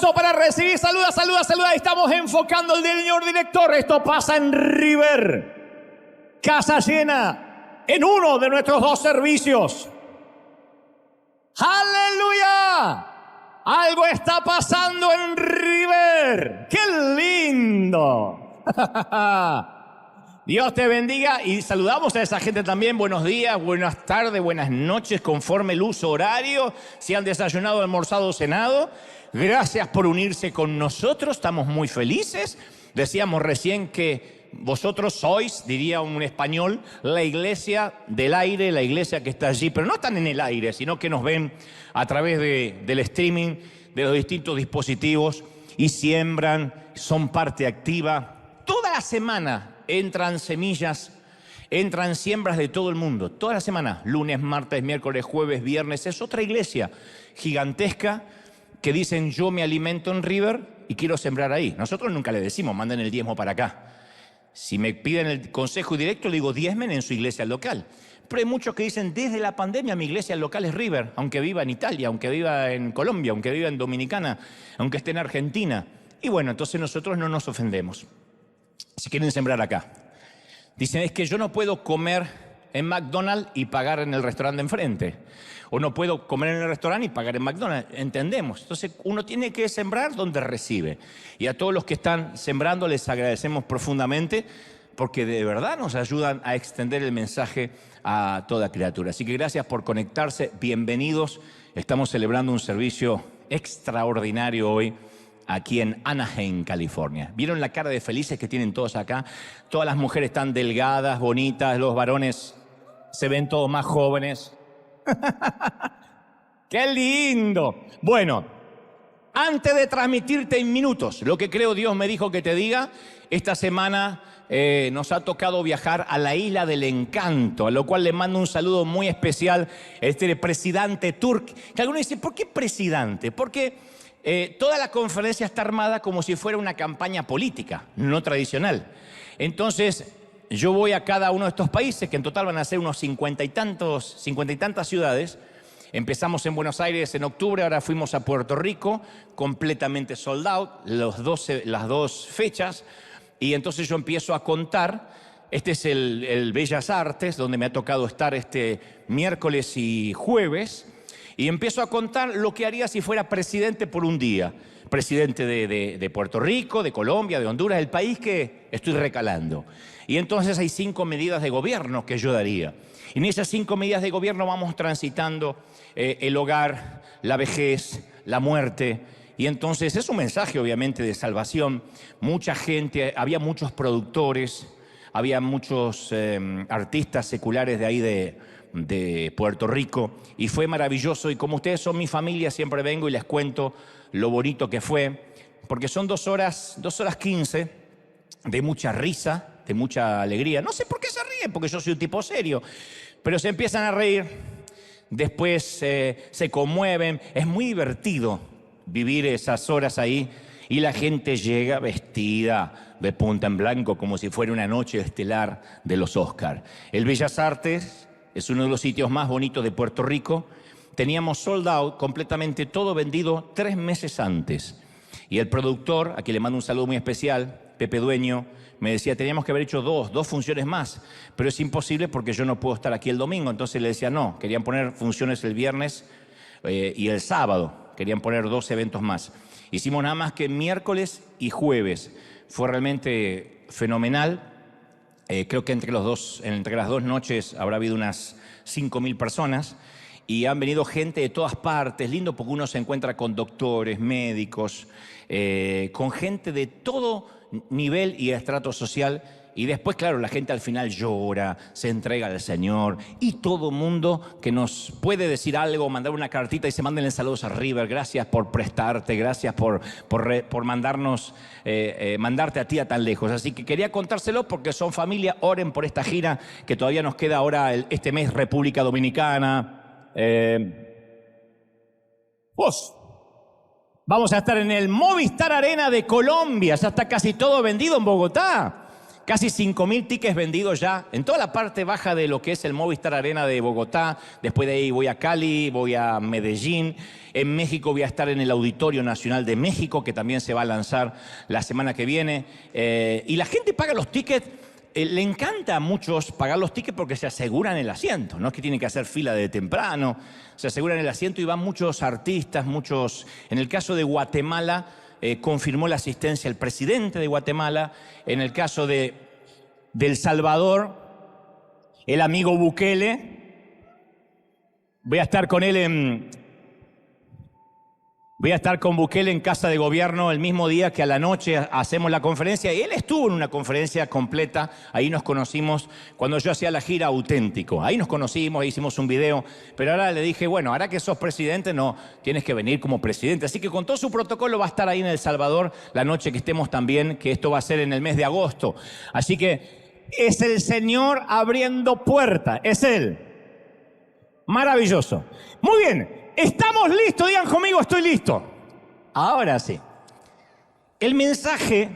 aplauso para recibir. Saluda, saluda, saluda. Estamos enfocando al señor director. Esto pasa en River. Casa llena en uno de nuestros dos servicios. ¡Aleluya! Algo está pasando en River. ¡Qué lindo! Dios te bendiga y saludamos a esa gente también. Buenos días, buenas tardes, buenas noches, conforme el uso horario. Si han desayunado, almorzado, cenado. Gracias por unirse con nosotros. Estamos muy felices. Decíamos recién que vosotros sois, diría un español, la iglesia del aire, la iglesia que está allí. Pero no están en el aire, sino que nos ven a través del streaming, de los distintos dispositivos y siembran, son parte activa. Toda la semana entran semillas, entran siembras de todo el mundo. Toda la semana, lunes, martes, miércoles, jueves, viernes. Es otra iglesia gigantesca que dicen yo me alimento en River y quiero sembrar ahí. Nosotros nunca le decimos manden el diezmo para acá. Si me piden el consejo directo le digo diezmen en su iglesia local. Pero hay muchos que dicen desde la pandemia mi iglesia local es River, aunque viva en Italia, aunque viva en Colombia, aunque viva en Dominicana, aunque esté en Argentina. Y bueno, entonces nosotros no nos ofendemos. Si quieren sembrar acá. Dicen, es que yo no puedo comer en McDonald's y pagar en el restaurante de enfrente. O no puedo comer en el restaurante y pagar en McDonald's. Entendemos. Entonces, uno tiene que sembrar donde recibe. Y a todos los que están sembrando les agradecemos profundamente porque de verdad nos ayudan a extender el mensaje a toda criatura. Así que gracias por conectarse. Bienvenidos. Estamos celebrando un servicio extraordinario hoy aquí en Anaheim, California. ¿Vieron la cara de felices que tienen todos acá? Todas las mujeres están delgadas, bonitas, los varones se ven todos más jóvenes. ¡Qué lindo! Bueno, antes de transmitirte en minutos lo que creo Dios me dijo que te diga, esta semana nos ha tocado viajar a la Isla del Encanto, a lo cual le mando un saludo muy especial a este presidente Turk. Que algunos dicen, ¿por qué presidente? Porque toda la conferencia está armada como si fuera una campaña política, no tradicional. Entonces, yo voy a cada uno de estos países, que en total van a ser unos 50 y tantas ciudades. Empezamos en Buenos Aires en octubre, ahora fuimos a Puerto Rico, completamente sold out, las dos fechas. Y entonces yo empiezo a contar. Este es el Bellas Artes, donde me ha tocado estar este miércoles y jueves. Y empiezo a contar lo que haría si fuera presidente por un día. Presidente de Puerto Rico, de Colombia, de Honduras, el país que estoy recalando. Y entonces hay 5 medidas de gobierno que yo daría. Y en esas 5 medidas de gobierno vamos transitando el hogar, la vejez, la muerte. Y entonces es un mensaje obviamente de salvación. Mucha gente, había muchos productores, había muchos artistas seculares de ahí de Puerto Rico y fue maravilloso. Y como ustedes son mi familia, siempre vengo y les cuento lo bonito que fue, porque son 2 horas 15 de mucha risa, de mucha alegría. No sé por qué se ríen, porque yo soy un tipo serio, pero se empiezan a reír, después se conmueven. Es muy divertido vivir esas horas ahí y la gente llega vestida de punta en blanco como si fuera una noche estelar de los Oscar. El Bellas Artes es uno de los sitios más bonitos de Puerto Rico. Teníamos sold out, completamente todo vendido 3 meses antes. Y el productor, a quien le mando un saludo muy especial, Pepe Dueño, me decía, teníamos que haber hecho dos funciones más, pero es imposible porque yo no puedo estar aquí el domingo. Entonces le decía, no, querían poner funciones el viernes y el sábado. Querían poner 2 eventos más. Hicimos nada más que miércoles y jueves. Fue realmente fenomenal. Creo que entre las 2 noches habrá habido unas 5.000 personas y han venido gente de todas partes. Lindo porque uno se encuentra con doctores, médicos, con gente de todo nivel y estrato social. Y después, claro, la gente al final llora, se entrega al Señor y todo mundo que nos puede decir algo, mandar una cartita y se manden saludos a River. Gracias por prestarte, gracias por mandarnos, mandarte a ti a tan lejos. Así que quería contárselo porque son familia. Oren por esta gira que todavía nos queda ahora este mes, República Dominicana. Vamos a estar en el Movistar Arena de Colombia. Ya está casi todo vendido en Bogotá. Casi 5.000 tickets vendidos ya en toda la parte baja de lo que es el Movistar Arena de Bogotá. Después de ahí voy a Cali, voy a Medellín. En México voy a estar en el Auditorio Nacional de México, que también se va a lanzar la semana que viene. Y la gente paga los tickets. Le encanta a muchos pagar los tickets porque se aseguran el asiento. No es que tienen que hacer fila de temprano. Se aseguran el asiento y van muchos artistas, muchos... En el caso de Guatemala... confirmó la asistencia el presidente de Guatemala. En el caso de El Salvador, el amigo Bukele. Voy a estar con Bukele en Casa de Gobierno el mismo día que a la noche hacemos la conferencia. Y él estuvo en una conferencia completa. Ahí nos conocimos cuando yo hacía la gira Auténtico. Ahí nos conocimos, hicimos un video. Pero ahora le dije, bueno, ahora que sos presidente, no, tienes que venir como presidente. Así que con todo su protocolo va a estar ahí en El Salvador la noche que estemos también, que esto va a ser en el mes de agosto. Así que es el Señor abriendo puertas. Es Él. Maravilloso. Muy bien. ¿Estamos listos? Digan conmigo, estoy listo. Ahora sí. El mensaje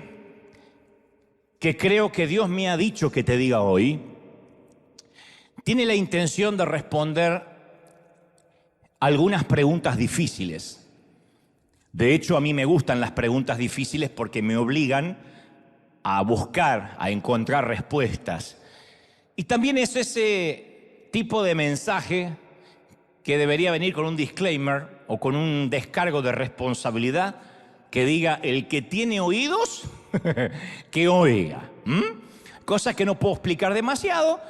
que creo que Dios me ha dicho que te diga hoy tiene la intención de responder algunas preguntas difíciles. De hecho, a mí me gustan las preguntas difíciles porque me obligan a buscar, a encontrar respuestas. Y también es ese tipo de mensaje que debería venir con un disclaimer o con un descargo de responsabilidad que diga, el que tiene oídos, que oiga. Cosas que no puedo explicar demasiado,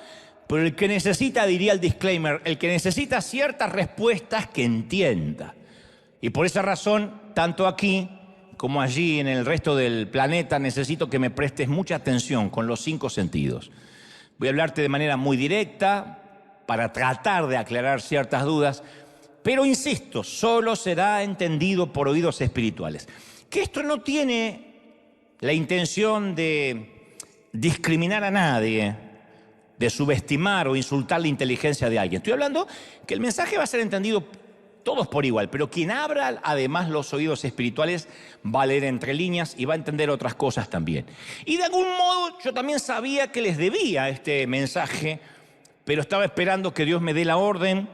pero el que necesita, diría el disclaimer, el que necesita ciertas respuestas que entienda. Y por esa razón, tanto aquí como allí en el resto del planeta, necesito que me prestes mucha atención con los 5 sentidos. Voy a hablarte de manera muy directa, para tratar de aclarar ciertas dudas, pero insisto, solo será entendido por oídos espirituales. Que esto no tiene la intención de discriminar a nadie, de subestimar o insultar la inteligencia de alguien. Estoy hablando que el mensaje va a ser entendido todos por igual, pero quien abra además los oídos espirituales va a leer entre líneas y va a entender otras cosas también. Y de algún modo yo también sabía que les debía este mensaje, pero estaba esperando que Dios me dé la orden,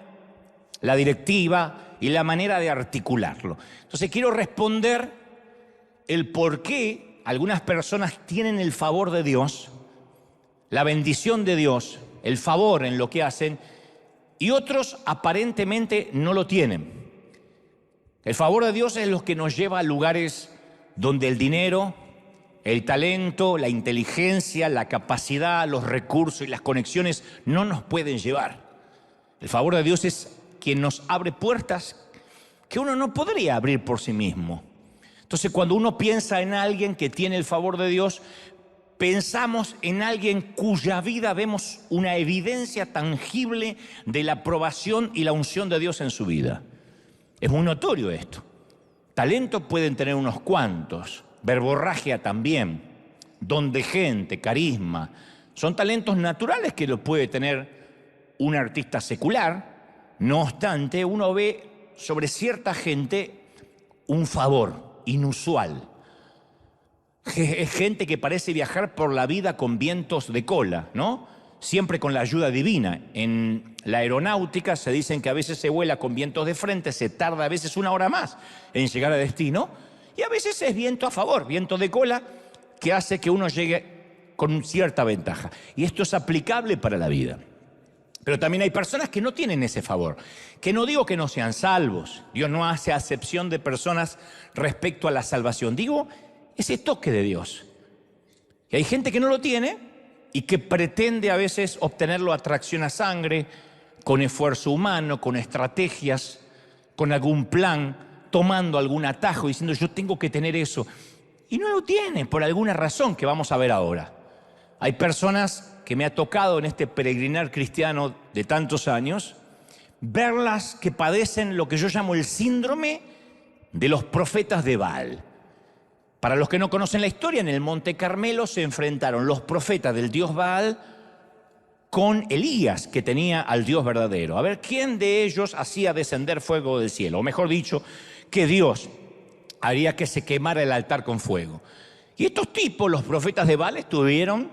la directiva y la manera de articularlo. Entonces quiero responder el por qué algunas personas tienen el favor de Dios, la bendición de Dios, el favor en lo que hacen, y otros aparentemente no lo tienen. El favor de Dios es lo que nos lleva a lugares donde el dinero, el talento, la inteligencia, la capacidad, los recursos y las conexiones no nos pueden llevar. El favor de Dios es quien nos abre puertas que uno no podría abrir por sí mismo. Entonces, cuando uno piensa en alguien que tiene el favor de Dios, pensamos en alguien cuya vida vemos una evidencia tangible de la aprobación y la unción de Dios en su vida. Es muy notorio esto. Talento pueden tener unos cuantos, verborragia también, don de gente, carisma. Son talentos naturales que los puede tener un artista secular. No obstante, uno ve sobre cierta gente un favor inusual. Es gente que parece viajar por la vida con vientos de cola, ¿no? Siempre con la ayuda divina. En la aeronáutica se dicen que a veces se vuela con vientos de frente, se tarda a veces 1 hora más en llegar a destino, y a veces es viento a favor, viento de cola, que hace que uno llegue con cierta ventaja. Y esto es aplicable para la vida. Pero también hay personas que no tienen ese favor, que no digo que no sean salvos. Dios no hace acepción de personas respecto a la salvación. Digo, ese toque de Dios. Y hay gente que no lo tiene y que pretende a veces obtenerlo a tracción a sangre, con esfuerzo humano, con estrategias, con algún plan, tomando algún atajo, diciendo yo tengo que tener eso. Y no lo tiene por alguna razón que vamos a ver ahora. Hay personas que me ha tocado en este peregrinar cristiano de tantos años, verlas que padecen lo que yo llamo el síndrome de los profetas de Baal. Para los que no conocen la historia, en el Monte Carmelo se enfrentaron los profetas del dios Baal con Elías, que tenía al Dios verdadero. A ver, ¿quién de ellos hacía descender fuego del cielo? O mejor dicho, que Dios haría que se quemara el altar con fuego. Y estos tipos, los profetas de Baal, estuvieron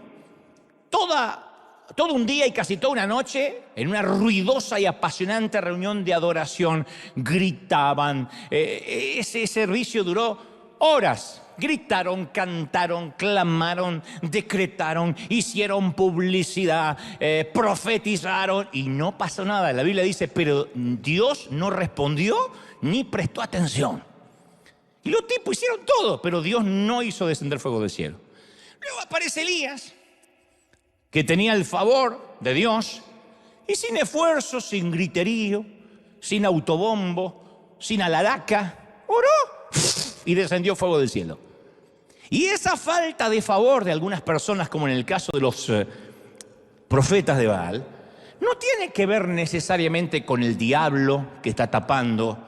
todo un día y casi toda una noche en una ruidosa y apasionante reunión de adoración. Gritaban. Ese servicio duró horas. Gritaron, cantaron, clamaron, decretaron, hicieron publicidad, profetizaron y no pasó nada. La Biblia dice, pero Dios no respondió ni prestó atención. Y los tipos hicieron todo, pero Dios no hizo descender fuego del cielo. Luego aparece Elías, que tenía el favor de Dios, y sin esfuerzo, sin griterío, sin autobombo, sin alaraca, oró y descendió fuego del cielo. Y esa falta de favor de algunas personas, como en el caso de los profetas de Baal, no tiene que ver necesariamente con el diablo que está tapando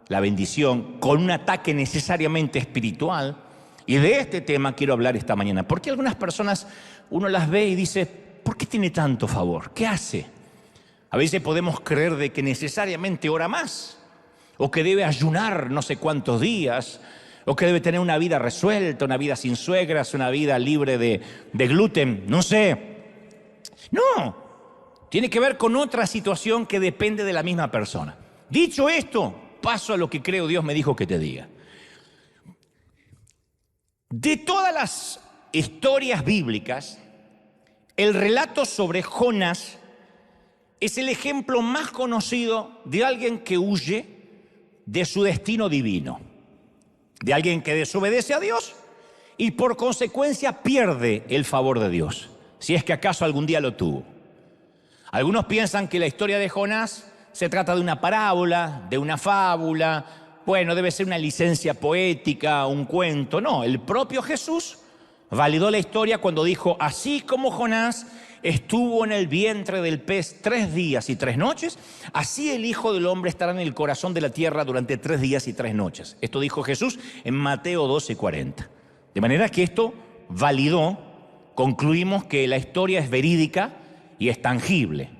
la bendición, con un ataque necesariamente espiritual. Y de este tema quiero hablar esta mañana, porque algunas personas uno las ve y dice, ¿por qué tiene tanto favor? ¿Qué hace? A veces podemos creer de que necesariamente ora más, o que debe ayunar no sé cuántos días, o que debe tener una vida resuelta, una vida sin suegras, una vida libre de gluten, no sé. No, tiene que ver con otra situación que depende de la misma persona. Dicho esto, paso a lo que creo Dios me dijo que te diga. De todas las historias bíblicas, el relato sobre Jonás es el ejemplo más conocido de alguien que huye de su destino divino, de alguien que desobedece a Dios y por consecuencia pierde el favor de Dios, si es que acaso algún día lo tuvo. Algunos piensan que la historia de Jonás se trata de una parábola, de una fábula, bueno, debe ser una licencia poética, un cuento. No, el propio Jesús validó la historia cuando dijo, así como Jonás estuvo en el vientre del pez 3 días y 3 noches, así el Hijo del Hombre estará en el corazón de la tierra durante 3 días y 3 noches. Esto dijo Jesús en Mateo 12:40. De manera que esto validó, concluimos que la historia es verídica y es tangible.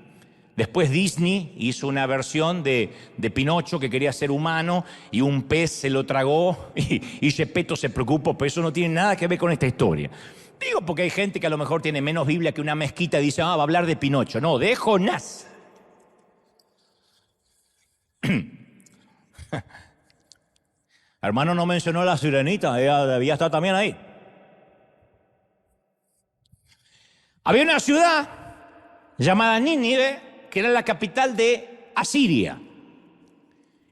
Después Disney hizo una versión de Pinocho que quería ser humano y un pez se lo tragó y Gepetto se preocupó, pero eso no tiene nada que ver con esta historia. Digo porque hay gente que a lo mejor tiene menos Biblia que una mezquita y dice, va a hablar de Pinocho. No, de Jonás. Hermano no mencionó a la sirenita, ella debía estar también ahí. Había una ciudad llamada Nínive, que era la capital de Asiria.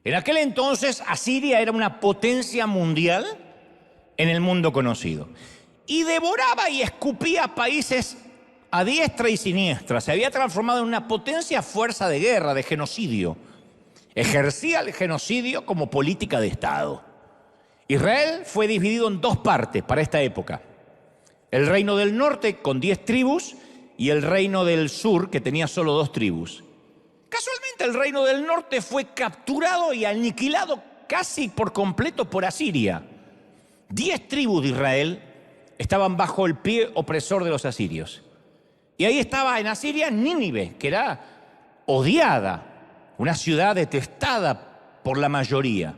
En aquel entonces, Asiria era una potencia mundial en el mundo conocido. Y devoraba y escupía países a diestra y siniestra. Se había transformado en una potencia a fuerza de guerra, de genocidio. Ejercía el genocidio como política de Estado. Israel fue dividido en 2 partes para esta época. El reino del norte con 10 tribus y el reino del sur que tenía solo 2 tribus. Casualmente el reino del norte fue capturado y aniquilado casi por completo por Asiria. 10 tribus de Israel estaban bajo el pie opresor de los asirios. Y ahí estaba en Asiria Nínive, que era odiada, una ciudad detestada por la mayoría.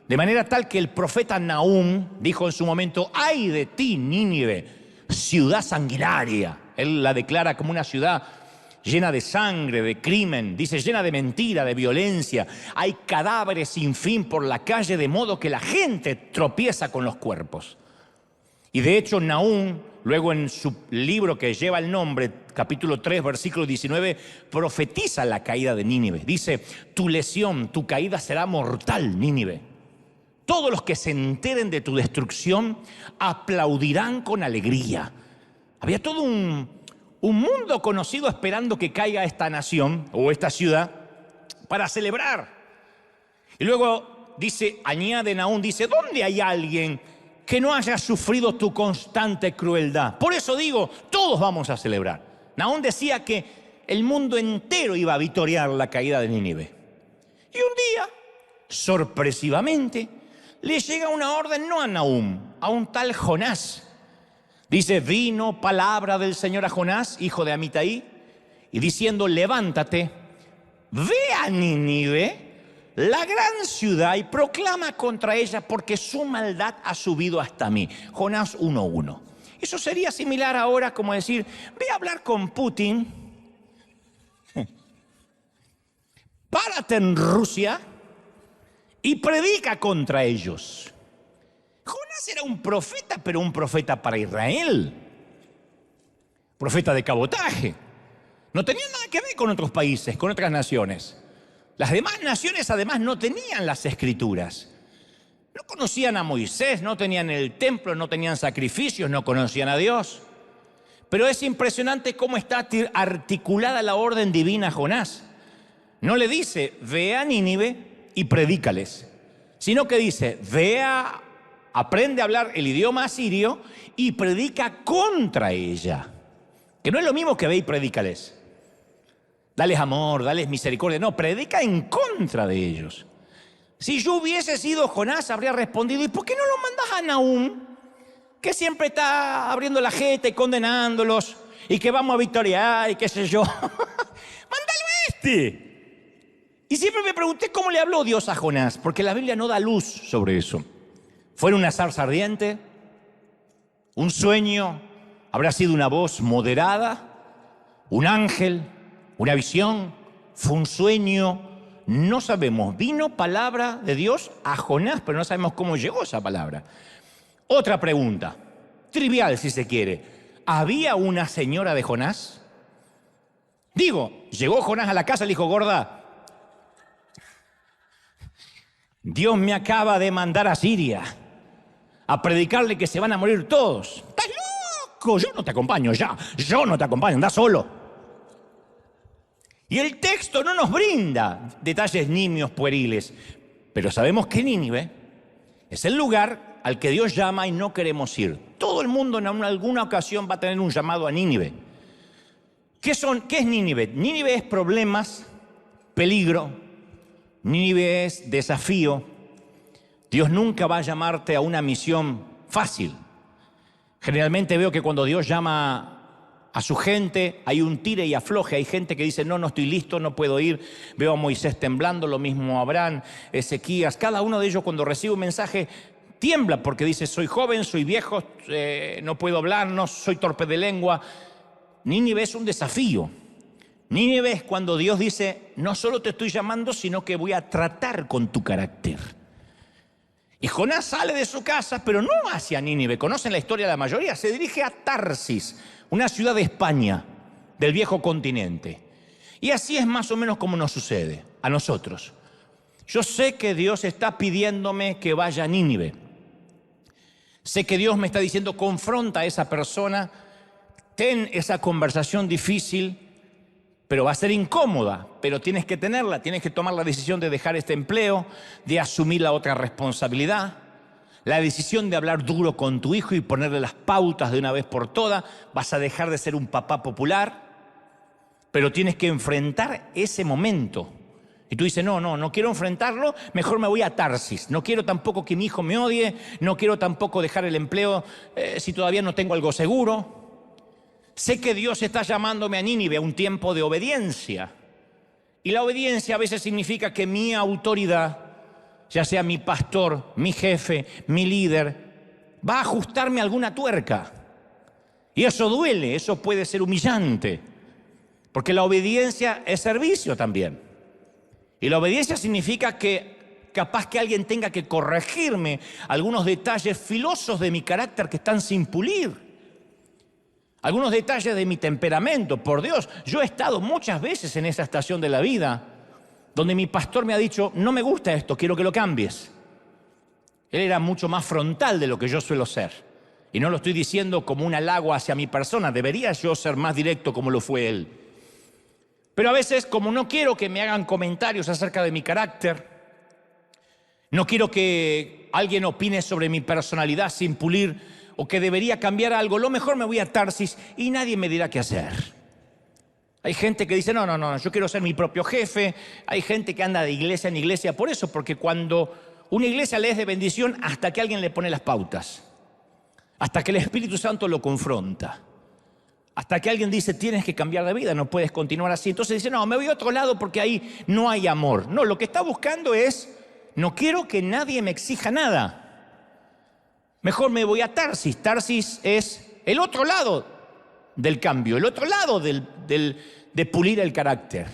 De manera tal que el profeta Nahum dijo en su momento, ¡ay de ti, Nínive, ciudad sanguinaria! Él la declara como una ciudad llena de sangre, de crimen, dice llena de mentira, de violencia. Hay cadáveres sin fin por la calle, de modo que la gente tropieza con los cuerpos. Y de hecho Nahum, luego en su libro que lleva el nombre, capítulo 3, versículo 19, profetiza la caída de Nínive. Dice, tu lesión, tu caída será mortal, Nínive. Todos los que se enteren de tu destrucción aplaudirán con alegría. Había todo un mundo conocido esperando que caiga esta nación o esta ciudad para celebrar. Y luego dice, añade Nahum, dice, ¿dónde hay alguien que no haya sufrido tu constante crueldad? Por eso digo, todos vamos a celebrar. Nahum decía que el mundo entero iba a vitorear la caída de Nínive. Y un día, sorpresivamente, le llega una orden no a Nahum, a un tal Jonás. Dice, vino palabra del Señor a Jonás, hijo de Amitai, y diciendo, levántate, ve a Nínive, la gran ciudad, y proclama contra ella, porque su maldad ha subido hasta mí. Jonás 1:1. Eso sería similar ahora como decir, ve a hablar con Putin, párate en Rusia y predica contra ellos. Jonás era un profeta, pero un profeta para Israel. Profeta de cabotaje. No tenía nada que ver con otros países, con otras naciones. Las demás naciones además no tenían las escrituras. No conocían a Moisés, no tenían el templo, no tenían sacrificios, no conocían a Dios. Pero es impresionante cómo está articulada la orden divina a Jonás. No le dice, ve a Nínive y predícales, sino que dice, aprende a hablar el idioma asirio y predica contra ella. Que no es lo mismo que ve y predícales. Dales amor, dales misericordia. No, predica en contra de ellos. Si yo hubiese sido Jonás, habría respondido, ¿y por qué no lo mandas a Nahum? Que siempre está abriendo la jeta y condenándolos, y que vamos a victoriar, y qué sé yo. ¡Mándalo a este! Y siempre me pregunté cómo le habló Dios a Jonás, porque la Biblia no da luz sobre eso. ¿Fue una zarza ardiente? ¿Un sueño? ¿Habrá sido una voz moderada? ¿Un ángel? ¿Una visión? ¿Fue un sueño? No sabemos. Vino palabra de Dios a Jonás, pero no sabemos cómo llegó esa palabra. Otra pregunta, trivial si se quiere. ¿Había una señora de Jonás? Digo, llegó Jonás a la casa y le dijo, gorda, Dios me acaba de mandar a Siria a predicarle que se van a morir todos. ¡Estás loco! Yo no te acompaño ya. Yo no te acompaño, anda solo. Y el texto no nos brinda detalles nimios pueriles, pero sabemos que Nínive es el lugar al que Dios llama y no queremos ir. Todo el mundo en alguna ocasión va a tener un llamado a Nínive. ¿Qué es Nínive? Nínive es problemas, peligro. Nínive es desafío. Dios nunca va a llamarte a una misión fácil. Generalmente veo que cuando Dios llama a su gente, hay un tire y afloje. Hay gente que dice, no estoy listo, no puedo ir. Veo a Moisés temblando, lo mismo a Abraham, Ezequías. Cada uno de ellos cuando recibe un mensaje tiembla porque dice, soy joven, soy viejo, no puedo hablar, no soy torpe de lengua. Nínive es un desafío. Nínive es cuando Dios dice, no solo te estoy llamando, sino que voy a tratar con tu carácter. Y Jonás sale de su casa, pero no hacia Nínive. Conocen la historia de la mayoría. Se dirige a Tarsis, una ciudad de España, del viejo continente. Y así es más o menos como nos sucede a nosotros. Yo sé que Dios está pidiéndome que vaya a Nínive. Sé que Dios me está diciendo, confronta a esa persona, ten esa conversación difícil, pero va a ser incómoda, pero tienes que tenerla, tienes que tomar la decisión de dejar este empleo, de asumir la otra responsabilidad, la decisión de hablar duro con tu hijo y ponerle las pautas de una vez por todas. Vas a dejar de ser un papá popular, pero tienes que enfrentar ese momento. Y tú dices, no quiero enfrentarlo, mejor me voy a Tarsis. No quiero tampoco que mi hijo me odie, no quiero tampoco dejar el empleo si todavía no tengo algo seguro. Sé que Dios está llamándome a Nínive a un tiempo de obediencia. Y la obediencia a veces significa que mi autoridad, ya sea mi pastor, mi jefe, mi líder, va a ajustarme alguna tuerca. Y eso duele, eso puede ser humillante. Porque la obediencia es servicio también. Y la obediencia significa que capaz que alguien tenga que corregirme algunos detalles filosos de mi carácter que están sin pulir. Algunos detalles de mi temperamento. Por Dios, yo he estado muchas veces en esa estación de la vida donde mi pastor me ha dicho, no me gusta esto, quiero que lo cambies. Él era mucho más frontal de lo que yo suelo ser. Y no lo estoy diciendo como un halago hacia mi persona, debería yo ser más directo como lo fue él. Pero a veces, como no quiero que me hagan comentarios acerca de mi carácter, no quiero que alguien opine sobre mi personalidad sin pulir o que debería cambiar algo, lo mejor me voy a Tarsis y nadie me dirá qué hacer. Hay gente que dice, no, yo quiero ser mi propio jefe. Hay gente que anda de iglesia en iglesia por eso, porque cuando una iglesia le es de bendición hasta que alguien le pone las pautas, hasta que el Espíritu Santo lo confronta, hasta que alguien dice, tienes que cambiar de vida, no puedes continuar así. Entonces dice, no, me voy a otro lado porque ahí no hay amor. No, lo que está buscando es, no quiero que nadie me exija nada. Mejor me voy a Tarsis. Tarsis es el otro lado del cambio, el otro lado de pulir el carácter.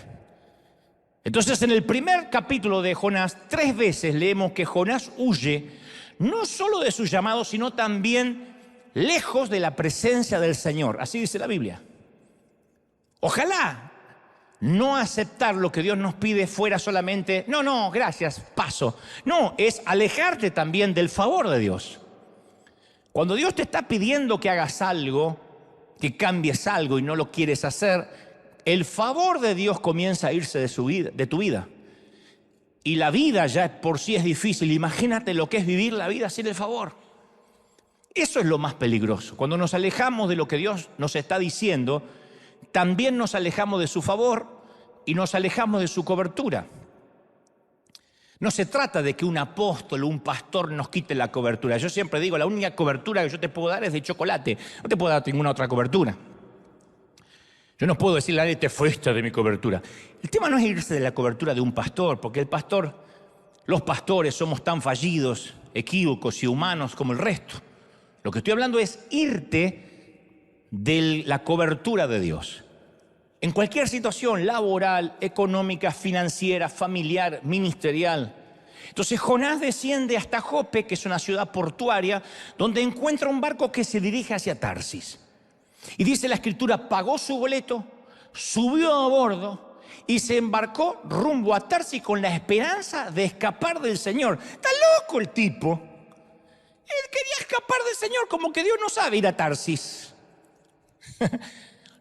Entonces, en el primer capítulo de Jonás, 3 veces leemos que Jonás huye, no solo de su llamado, sino también lejos de la presencia del Señor. Así dice la Biblia. Ojalá no aceptar lo que Dios nos pide fuera solamente, no, gracias, paso. No, es alejarte también del favor de Dios. Cuando Dios te está pidiendo que hagas algo, que cambies algo y no lo quieres hacer, el favor de Dios comienza a irse de tu vida. Y la vida ya por sí es difícil. Imagínate lo que es vivir la vida sin el favor. Eso es lo más peligroso. Cuando nos alejamos de lo que Dios nos está diciendo, también nos alejamos de su favor y nos alejamos de su cobertura. No se trata de que un apóstol o un pastor nos quite la cobertura. Yo siempre digo, la única cobertura que yo te puedo dar es de chocolate. No te puedo dar ninguna otra cobertura. Yo no puedo decirle a nadie, te fuiste de mi cobertura. El tema no es irse de la cobertura de un pastor, porque los pastores somos tan fallidos, equívocos y humanos como el resto. Lo que estoy hablando es irte de la cobertura de Dios. En cualquier situación laboral, económica, financiera, familiar, ministerial. Entonces Jonás desciende hasta Jope, que es una ciudad portuaria, donde encuentra un barco que se dirige hacia Tarsis. Y dice la Escritura, pagó su boleto, subió a bordo y se embarcó rumbo a Tarsis con la esperanza de escapar del Señor. Está loco el tipo. Él quería escapar del Señor, como que Dios no sabe ir a Tarsis.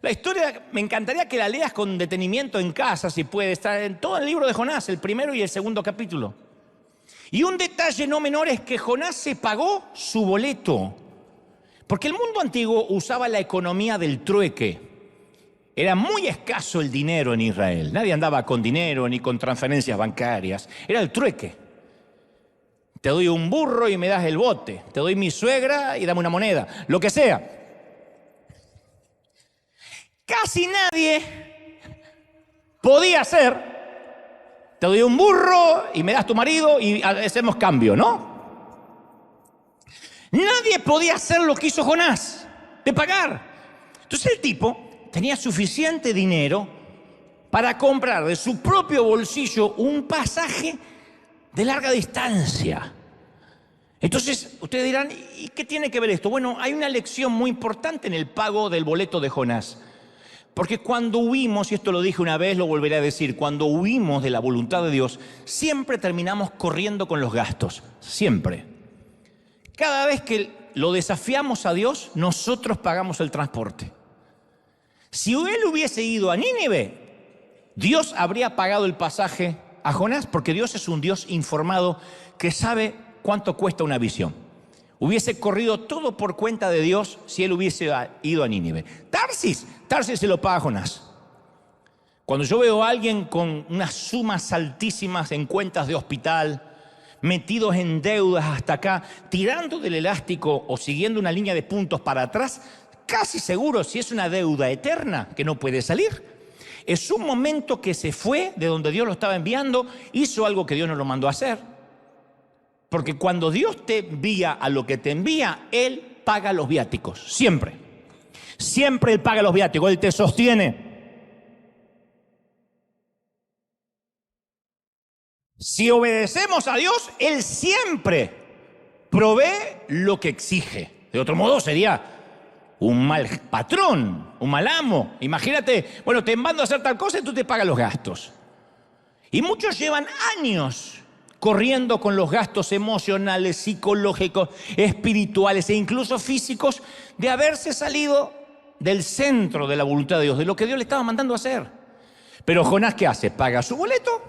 La historia me encantaría que la leas con detenimiento en casa, si puede. Estar en todo el libro de Jonás, el primero y el segundo capítulo. Y un detalle no menor es que Jonás se pagó su boleto. Porque el mundo antiguo usaba la economía del trueque. Era muy escaso el dinero en Israel. Nadie andaba con dinero ni con transferencias bancarias. Era el trueque. Te doy un burro y me das el bote. Te doy mi suegra y dame una moneda. Lo que sea. Casi nadie podía hacer, te doy un burro y me das tu marido y hacemos cambio, ¿no? Nadie podía hacer lo que hizo Jonás, de pagar. Entonces el tipo tenía suficiente dinero para comprar de su propio bolsillo un pasaje de larga distancia. Entonces ustedes dirán, ¿y qué tiene que ver esto? Bueno, hay una lección muy importante en el pago del boleto de Jonás. Porque cuando huimos, y esto lo dije una vez, lo volveré a decir, cuando huimos de la voluntad de Dios, siempre terminamos corriendo con los gastos, siempre. Cada vez que lo desafiamos a Dios, nosotros pagamos el transporte. Si él hubiese ido a Nínive, Dios habría pagado el pasaje a Jonás, porque Dios es un Dios informado que sabe cuánto cuesta una visión. Hubiese corrido todo por cuenta de Dios si él hubiese ido a Nínive. Tarsis se lo paga Jonás. Cuando yo veo a alguien con unas sumas altísimas en cuentas de hospital, metidos en deudas hasta acá, tirando del elástico o siguiendo una línea de puntos para atrás, casi seguro, si es una deuda eterna, que no puede salir. Es un momento que se fue de donde Dios lo estaba enviando, hizo algo que Dios no lo mandó a hacer. Porque cuando Dios te envía a lo que te envía, Él paga los viáticos, siempre. Siempre Él paga los viáticos, Él te sostiene. Si obedecemos a Dios, Él siempre provee lo que exige. De otro modo sería un mal patrón, un mal amo. Imagínate, bueno, te mando a hacer tal cosa y tú te pagas los gastos. Y muchos llevan años corriendo con los gastos emocionales, psicológicos, espirituales e incluso físicos de haberse salido del centro de la voluntad de Dios, de lo que Dios le estaba mandando a hacer. Pero Jonás, ¿qué hace? Paga su boleto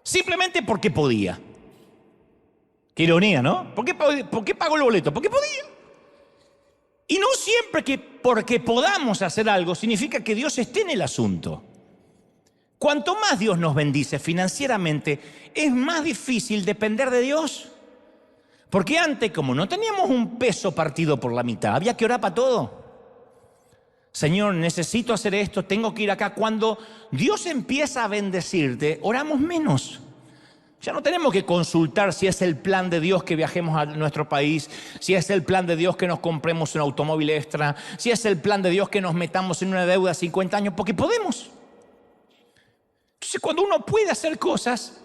simplemente porque podía. Qué ironía, ¿no? ¿Por qué pagó el boleto? Porque podía. Y no siempre que porque podamos hacer algo significa que Dios esté en el asunto. Cuanto más Dios nos bendice financieramente, es más difícil depender de Dios. Porque antes, como no teníamos un peso partido por la mitad, había que orar para todo. Señor, necesito hacer esto, tengo que ir acá. Cuando Dios empieza a bendecirte, oramos menos. Ya no tenemos que consultar si es el plan de Dios que viajemos a nuestro país, si es el plan de Dios que nos compremos un automóvil extra, si es el plan de Dios que nos metamos en una deuda de 50 años, porque podemos. Entonces, cuando uno puede hacer cosas,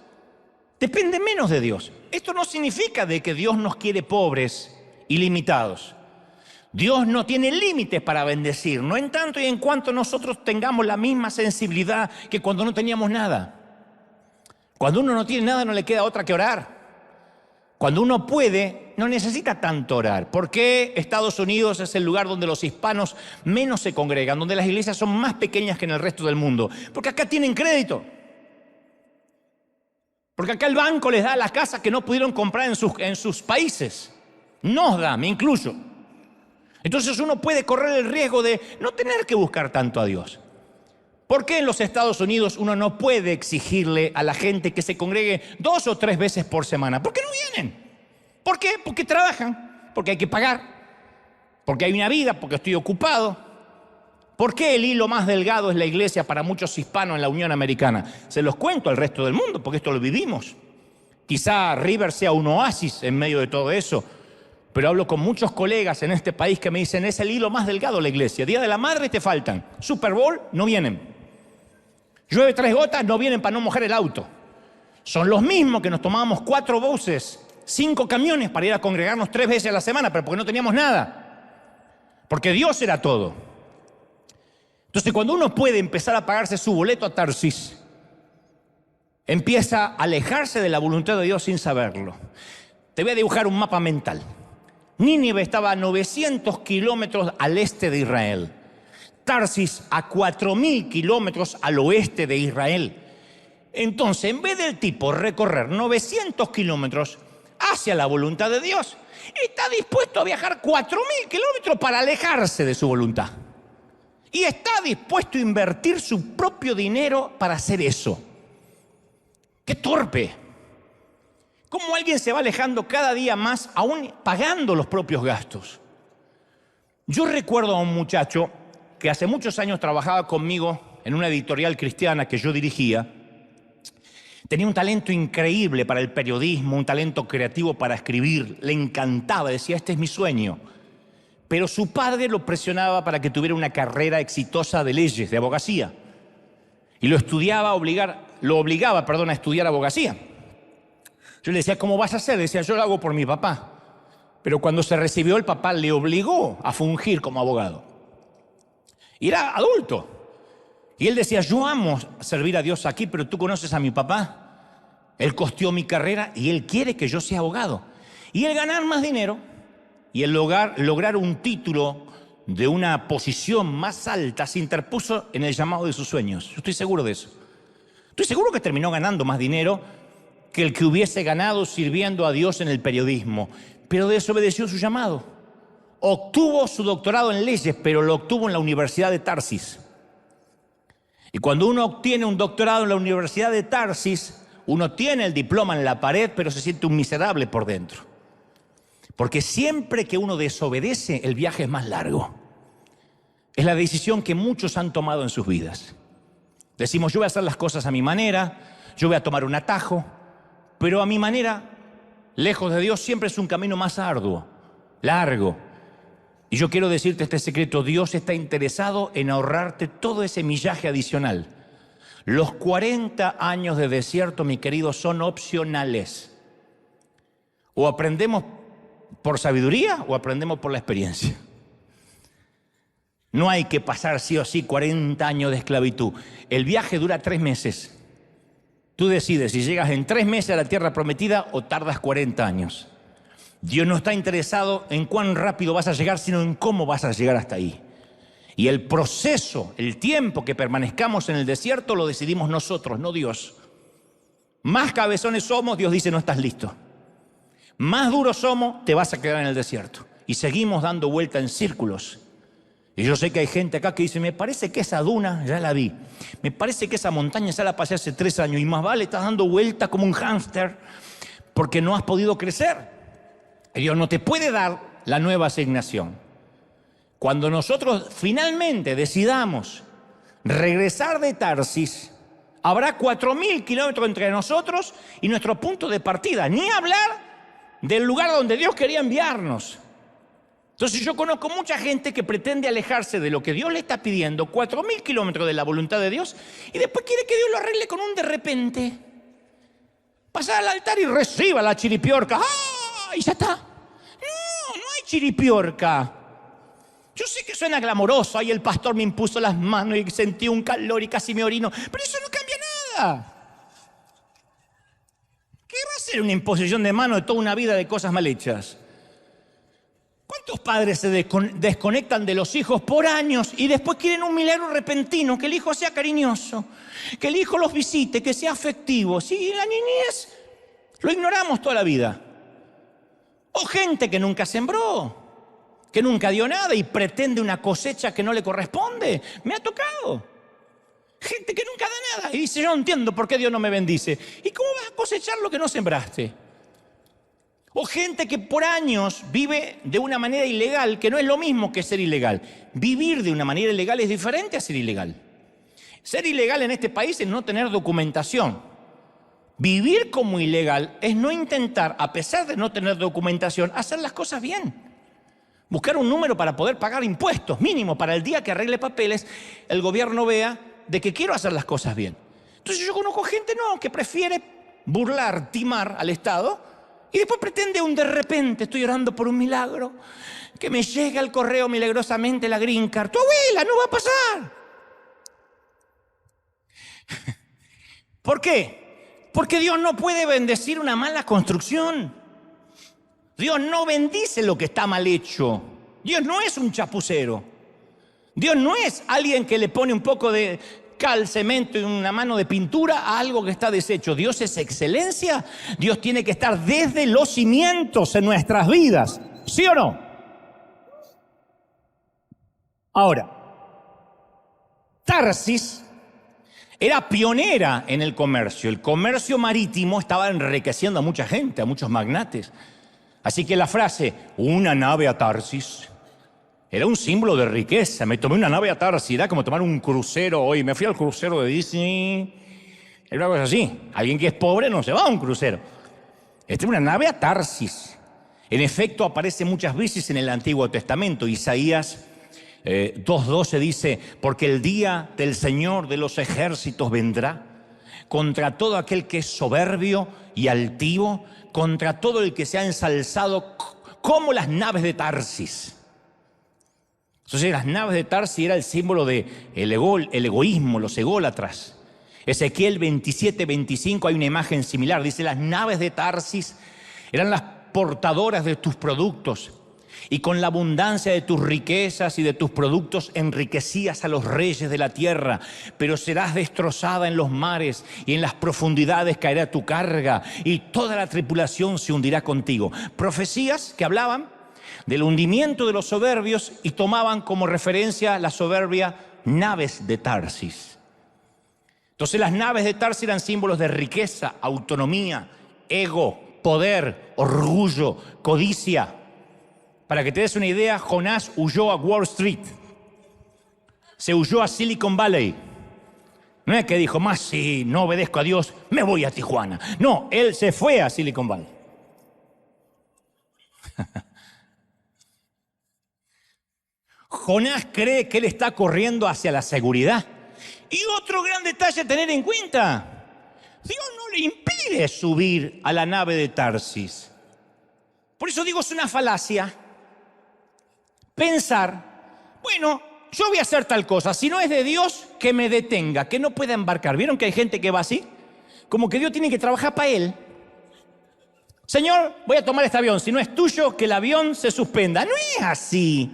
depende menos de Dios. Esto no significa de que Dios nos quiere pobres y limitados. Dios no tiene límites para bendecir, no en tanto y en cuanto nosotros tengamos la misma sensibilidad que cuando no teníamos nada. Cuando uno no tiene nada, no le queda otra que orar. Cuando uno puede, no necesita tanto orar. ¿Por qué Estados Unidos es el lugar donde los hispanos menos se congregan, donde las iglesias son más pequeñas que en el resto del mundo? Porque acá tienen crédito. Porque acá el banco les da las casas que no pudieron comprar en sus países. Nos da, me incluyo. Entonces uno puede correr el riesgo de no tener que buscar tanto a Dios. ¿Por qué en los Estados Unidos uno no puede exigirle a la gente que se congregue 2 o 3 veces por semana? ¿Por qué no vienen? ¿Por qué? Porque trabajan, porque hay que pagar, porque hay una vida, porque estoy ocupado. ¿Por qué el hilo más delgado es la iglesia para muchos hispanos en la Unión Americana? Se los cuento al resto del mundo, porque esto lo vivimos. Quizá River sea un oasis en medio de todo eso, pero hablo con muchos colegas en este país que me dicen, es el hilo más delgado la iglesia. Día de la Madre te faltan, Super Bowl no vienen. Llueve 3 gotas, no vienen para no mojar el auto. Son los mismos que nos tomábamos 4 buses, 5 camiones para ir a congregarnos 3 veces a la semana, pero porque no teníamos nada. Porque Dios era todo. Entonces, cuando uno puede empezar a pagarse su boleto a Tarsis, empieza a alejarse de la voluntad de Dios sin saberlo. Te voy a dibujar un mapa mental. Nínive estaba a 900 kilómetros al este de Israel. Tarsis a 4.000 kilómetros al oeste de Israel. Entonces, en vez del tipo recorrer 900 kilómetros hacia la voluntad de Dios, está dispuesto a viajar 4.000 kilómetros para alejarse de su voluntad. Y está dispuesto a invertir su propio dinero para hacer eso. ¡Qué torpe! ¿Cómo alguien se va alejando cada día más, aún pagando los propios gastos? Yo recuerdo a un muchacho que hace muchos años trabajaba conmigo en una editorial cristiana que yo dirigía. Tenía un talento increíble para el periodismo, un talento creativo para escribir. Le encantaba, decía, este es mi sueño. Pero su padre lo presionaba para que tuviera una carrera exitosa de leyes, de abogacía. Y lo obligaba a estudiar abogacía. Yo le decía, ¿cómo vas a hacer? Decía, yo lo hago por mi papá. Pero cuando se recibió, el papá le obligó a fungir como abogado. Y era adulto. Y él decía, yo amo servir a Dios aquí, pero tú conoces a mi papá. Él costeó mi carrera y él quiere que yo sea abogado. Y el ganar más dinero y el lograr un título de una posición más alta se interpuso en el llamado de sus sueños. Yo estoy seguro de eso. Estoy seguro que terminó ganando más dinero que el que hubiese ganado sirviendo a Dios en el periodismo. Pero desobedeció su llamado. Obtuvo su doctorado en leyes, pero lo obtuvo en la Universidad de Tarsis. Y cuando uno obtiene un doctorado en la Universidad de Tarsis, uno tiene el diploma en la pared, pero se siente un miserable por dentro. Porque siempre que uno desobedece, el viaje es más largo. Es la decisión que muchos han tomado en sus vidas. Decimos, yo voy a hacer las cosas a mi manera, yo voy a tomar un atajo, pero a mi manera, lejos de Dios, siempre es un camino más arduo, largo. Y yo quiero decirte este secreto, Dios está interesado en ahorrarte todo ese millaje adicional. Los 40 años de desierto, mi querido, son opcionales. O aprendemos por sabiduría o aprendemos por la experiencia. No hay que pasar sí o sí 40 años de esclavitud. El viaje dura 3 meses. Tú decides si llegas en 3 meses a la tierra prometida o tardas 40 años. Dios no está interesado en cuán rápido vas a llegar, sino en cómo vas a llegar hasta ahí. Y el proceso, el tiempo que permanezcamos en el desierto, lo decidimos nosotros, no Dios. Más cabezones somos, Dios dice, no estás listo. Más duros somos, te vas a quedar en el desierto. Y seguimos dando vuelta en círculos. Y yo sé que hay gente acá que dice, me parece que esa duna ya la vi. Me parece que esa montaña ya la pasé hace 3 años. Y más vale, estás dando vuelta como un hámster porque no has podido crecer. Dios no te puede dar la nueva asignación. Cuando nosotros finalmente decidamos regresar de Tarsis Habrá 4.000 kilómetros entre nosotros y nuestro punto de partida. Ni hablar del lugar donde Dios quería enviarnos. Entonces yo conozco mucha gente que pretende alejarse de lo que Dios le está pidiendo, 4.000 kilómetros de la voluntad de Dios, y después quiere que Dios lo arregle con un de repente. Pasar al altar y reciba la chiripiorca. ¡Ah! Y ya está. No hay chiripiorca. Yo sé que suena glamoroso. Ahí el pastor me impuso las manos y sentí un calor y casi me orino. Pero eso no cambia nada. ¿Qué va a ser una imposición de mano de toda una vida de cosas mal hechas? ¿Cuántos padres se desconectan de los hijos por años y después quieren un milagro repentino? Que el hijo sea cariñoso, que el hijo los visite, que sea afectivo. Si la niñez lo ignoramos toda la vida. O gente que nunca sembró, que nunca dio nada y pretende una cosecha que no le corresponde. Me ha tocado. Gente que nunca da nada y dice, yo no entiendo por qué Dios no me bendice. ¿Y cómo vas a cosechar lo que no sembraste? O gente que por años vive de una manera ilegal, que no es lo mismo que ser ilegal. Vivir de una manera ilegal es diferente a ser ilegal. Ser ilegal en este país es no tener documentación. Vivir como ilegal es no intentar, a pesar de no tener documentación, hacer las cosas bien. Buscar un número para poder pagar impuestos, mínimo, para el día que arregle papeles, el gobierno vea de que quiero hacer las cosas bien. Entonces yo conozco gente, que prefiere burlar, timar al Estado, y después pretende un de repente, estoy orando por un milagro, que me llegue al correo milagrosamente la green card. Tu abuela, no va a pasar. ¿Por qué? Porque Dios no puede bendecir una mala construcción. Dios no bendice lo que está mal hecho. Dios no es un chapucero. Dios no es alguien que le pone un poco de cal, cemento y una mano de pintura a algo que está deshecho. Dios es excelencia. Dios tiene que estar desde los cimientos en nuestras vidas. ¿Sí o no? Ahora, Tarsis era pionera en el comercio. El comercio marítimo estaba enriqueciendo a mucha gente, a muchos magnates. Así que la frase, una nave a Tarsis, era un símbolo de riqueza. Me tomé una nave a Tarsis, era como tomar un crucero hoy. Me fui al crucero de Disney. Era una cosa así. Alguien que es pobre no se va a un crucero. Esta es una nave a Tarsis. En efecto, aparece muchas veces en el Antiguo Testamento. Isaías 2:12 dice, porque el día del Señor de los ejércitos vendrá contra todo aquel que es soberbio y altivo, contra todo el que se ha ensalzado como las naves de Tarsis. Entonces las naves de Tarsis era el símbolo del egoísmo, los ególatras. Ezequiel 27:25 hay una imagen similar. Dice, las naves de Tarsis eran las portadoras de tus productos y con la abundancia de tus riquezas y de tus productos enriquecías a los reyes de la tierra, pero serás destrozada en los mares y en las profundidades caerá tu carga y toda la tripulación se hundirá contigo. Profecías que hablaban del hundimiento de los soberbios y tomaban como referencia la soberbia naves de Tarsis. Entonces las naves de Tarsis eran símbolos de riqueza, autonomía, ego, poder, orgullo, codicia. Para que te des una idea, Jonás huyó a Wall Street. Se huyó a Silicon Valley. No es que dijo, más si no obedezco a Dios, me voy a Tijuana. No, él se fue a Silicon Valley. Jonás cree que él está corriendo hacia la seguridad. Y otro gran detalle a tener en cuenta, Dios no le impide subir a la nave de Tarsis. Por eso digo, es una falacia pensar, bueno, yo voy a hacer tal cosa, si no es de Dios, que me detenga, que no pueda embarcar. ¿Vieron que hay gente que va así? Como que Dios tiene que trabajar para él. Señor, voy a tomar este avión, si no es tuyo, que el avión se suspenda. No es así.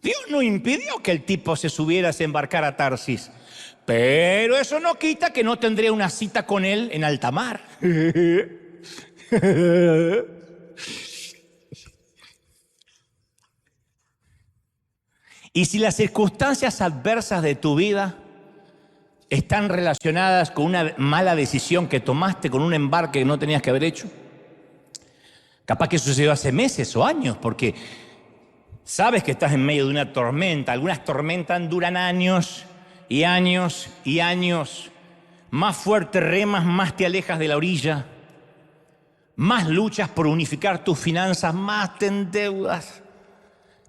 Dios no impidió que el tipo se subiera, se embarcara a Tarsis. Pero eso no quita que no tendría una cita con él en alta mar. Y si las circunstancias adversas de tu vida están relacionadas con una mala decisión que tomaste, con un embarque que no tenías que haber hecho, capaz que sucedió hace meses o años, porque sabes que estás en medio de una tormenta. Algunas tormentas duran años y años y años. Más fuerte remas, más te alejas de la orilla. Más luchas por unificar tus finanzas, más te endeudas.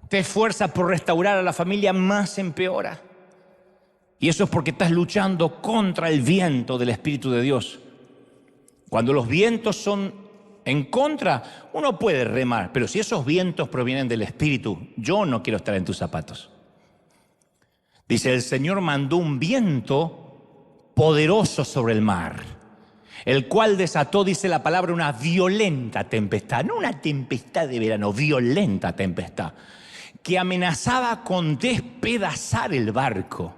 Te esfuerzas por restaurar a la familia, más empeora. Y eso es porque estás luchando contra el viento del Espíritu de Dios. Cuando los vientos son en contra, uno puede remar, pero si esos vientos provienen del Espíritu, yo no quiero estar en tus zapatos. Dice, el Señor mandó un viento poderoso sobre el mar, el cual desató, dice la palabra, una violenta tempestad. No una tempestad de verano, violenta tempestad, que amenazaba con despedazar el barco.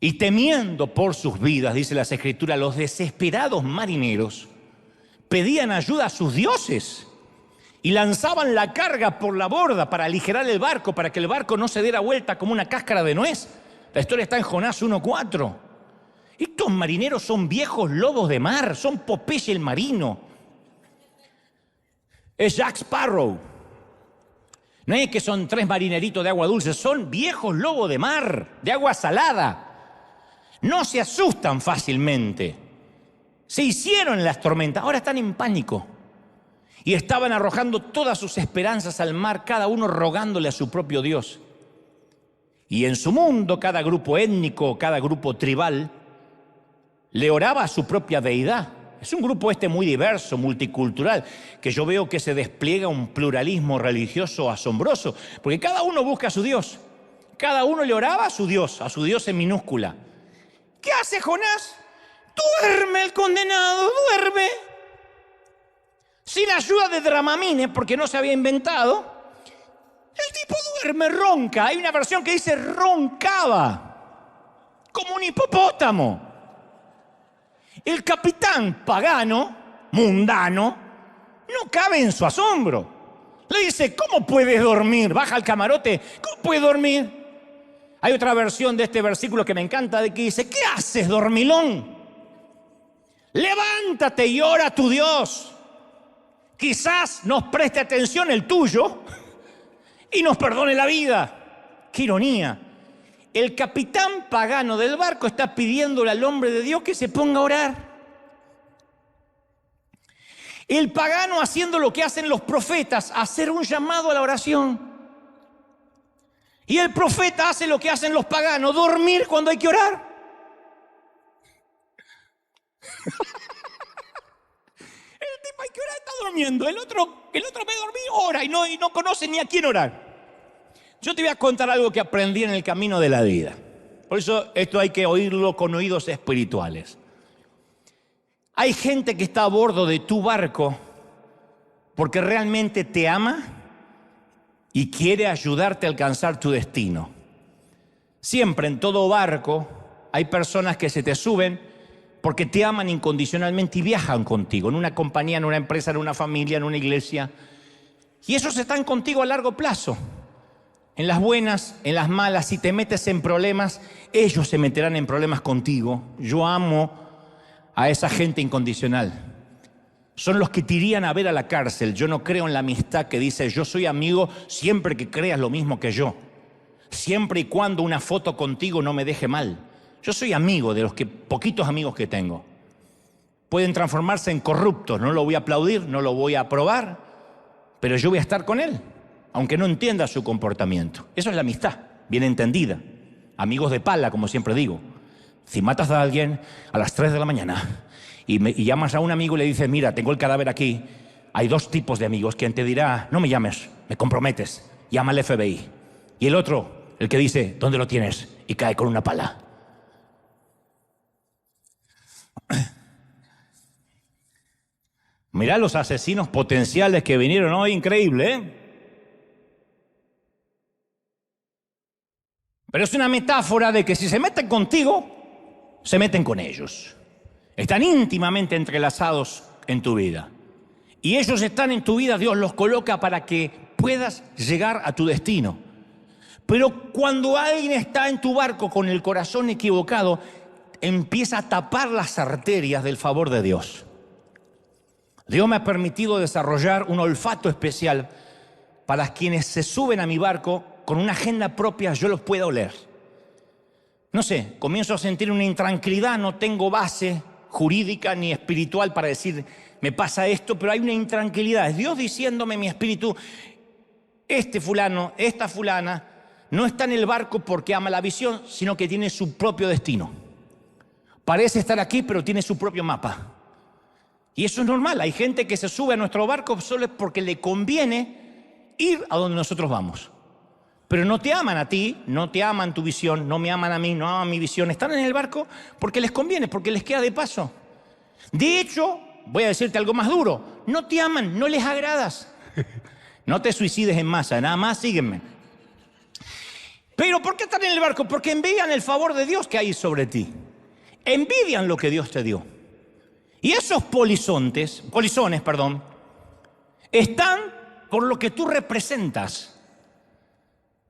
Y temiendo por sus vidas, dice las Escrituras, los desesperados marineros pedían ayuda a sus dioses y lanzaban la carga por la borda para aligerar el barco, para que el barco no se diera vuelta como una cáscara de nuez. La historia está en Jonás 1:4. Estos marineros son viejos lobos de mar, son Popeye el marino. Es Jack Sparrow. No es que son 3 marineritos de agua dulce, son viejos lobos de mar, de agua salada. No se asustan fácilmente. Se hicieron las tormentas, ahora están en pánico. Y estaban arrojando todas sus esperanzas al mar, cada uno rogándole a su propio Dios. Y en su mundo, cada grupo étnico, cada grupo tribal, le oraba a su propia deidad. Es un grupo muy diverso, multicultural, que yo veo que se despliega un pluralismo religioso asombroso, porque cada uno busca a su Dios. Cada uno le oraba a su Dios en minúscula. ¿Qué hace Jonás? Duerme el condenado, duerme. Sin ayuda de Dramamine, porque no se había inventado. El tipo duerme, ronca. Hay una versión que dice roncaba, como un hipopótamo. El capitán pagano, mundano, no cabe en su asombro. Le dice, ¿cómo puedes dormir? Baja al camarote, ¿cómo puedes dormir? Hay otra versión de este versículo que me encanta, de que dice, ¿qué haces, dormilón? Levántate y ora a tu Dios. Quizás nos preste atención el tuyo y nos perdone la vida. ¡Qué ironía! El capitán pagano del barco está pidiéndole al hombre de Dios que se ponga a orar. El pagano haciendo lo que hacen los profetas, hacer un llamado a la oración. Y el profeta hace lo que hacen los paganos, dormir cuando hay que orar. El tipo hay que orar, está durmiendo. El otro ve dormir, ora y no conoce ni a quién orar. Yo te voy a contar algo que aprendí en el camino de la vida. Por eso esto hay que oírlo con oídos espirituales. Hay gente que está a bordo de tu barco porque realmente te ama y quiere ayudarte a alcanzar tu destino. Siempre en todo barco hay personas que se te suben porque te aman incondicionalmente y viajan contigo, en una compañía, en una empresa, en una familia, en una iglesia. Y esos están contigo a largo plazo. En las buenas, en las malas, si te metes en problemas, ellos se meterán en problemas contigo. Yo amo a esa gente incondicional. Son los que te irían a ver a la cárcel. Yo no creo en la amistad que dice, yo soy amigo siempre que creas lo mismo que yo. Siempre y cuando una foto contigo no me deje mal. Yo soy amigo de los poquitos amigos que tengo. Pueden transformarse en corruptos, no lo voy a aplaudir, no lo voy a aprobar, pero yo voy a estar con él, aunque no entienda su comportamiento. Eso es la amistad, bien entendida. Amigos de pala, como siempre digo. Si matas a alguien a las 3 de la mañana y llamas a un amigo y le dices, mira, tengo el cadáver aquí, hay 2 tipos de amigos. Quien te dirá, no me llames, me comprometes, llama al FBI. Y el otro, el que dice, ¿dónde lo tienes? Y cae con una pala. Mirá los asesinos potenciales que vinieron hoy, increíble, ¿eh? Pero es una metáfora de que si se meten contigo, se meten con ellos. Están íntimamente entrelazados en tu vida. Y ellos están en tu vida, Dios los coloca para que puedas llegar a tu destino. Pero cuando alguien está en tu barco con el corazón equivocado, empieza a tapar las arterias del favor de Dios. Dios me ha permitido desarrollar un olfato especial para quienes se suben a mi barco con una agenda propia, yo los puedo oler. No sé, comienzo a sentir una intranquilidad, no tengo base jurídica ni espiritual para decir, me pasa esto, pero hay una intranquilidad. Es Dios diciéndome en mi espíritu, este fulano, esta fulana, no está en el barco porque ama la visión, sino que tiene su propio destino. Parece estar aquí, pero tiene su propio mapa. Y eso es normal. Hay gente que se sube a nuestro barco solo es porque le conviene ir a donde nosotros vamos. Pero no te aman a ti, no te aman tu visión, no me aman a mí, no aman mi visión. Están en el barco porque les conviene, porque les queda de paso. De hecho, voy a decirte algo más duro. No te aman, no les agradas. No te suicides en masa, nada más sígueme. Pero ¿por qué están en el barco? Porque envidian el favor de Dios que hay sobre ti. Envidian lo que Dios te dio. Y esos polizones, están por lo que tú representas.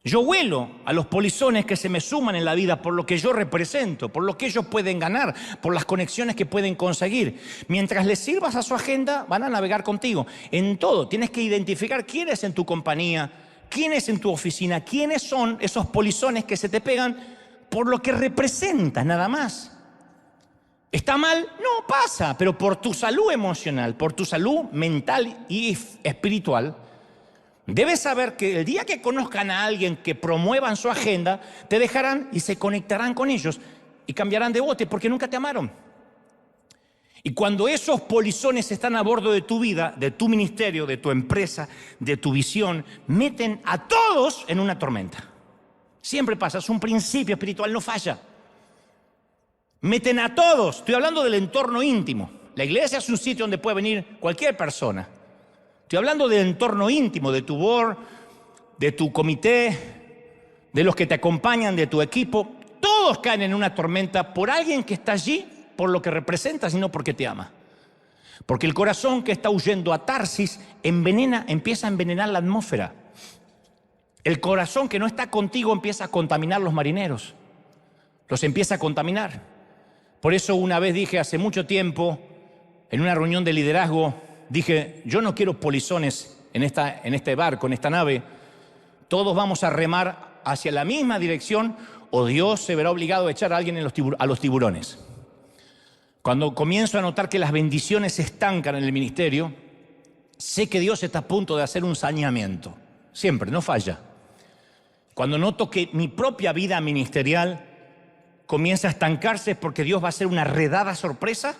Yo huelo a los polizones que se me suman en la vida por lo que yo represento, por lo que ellos pueden ganar, por las conexiones que pueden conseguir. Mientras les sirvas a su agenda, van a navegar contigo. En todo, tienes que identificar quién es en tu compañía, quién es en tu oficina, quiénes son esos polizones que se te pegan por lo que representas, nada más. ¿Está mal? No, pasa, pero por tu salud emocional, por tu salud mental y espiritual, debes saber que el día que conozcan a alguien que promuevan su agenda, te dejarán y se conectarán con ellos y cambiarán de bote porque nunca te amaron. Y cuando esos polizones están a bordo de tu vida, de tu ministerio, de tu empresa, de tu visión, meten a todos en una tormenta. Siempre pasa, es un principio espiritual, no falla. Meten a todos, estoy hablando del entorno íntimo. La iglesia es un sitio donde puede venir cualquier persona. Estoy hablando del entorno íntimo, de tu board, de tu comité, de los que te acompañan, de tu equipo. Todos caen en una tormenta por alguien que está allí, por lo que representa, sino porque te ama. Porque el corazón que está huyendo a Tarsis empieza a envenenar la atmósfera. El corazón que no está contigo empieza a contaminar los marineros. Los empieza a contaminar. Por eso una vez dije hace mucho tiempo, en una reunión de liderazgo, dije, yo no quiero polizones en este barco, en esta nave. Todos vamos a remar hacia la misma dirección o Dios se verá obligado a echar a alguien a los tiburones. Cuando comienzo a notar que las bendiciones se estancan en el ministerio, sé que Dios está a punto de hacer un saneamiento. Siempre, no falla. Cuando noto que mi propia vida ministerial comienza a estancarse es porque Dios va a hacer una redada sorpresa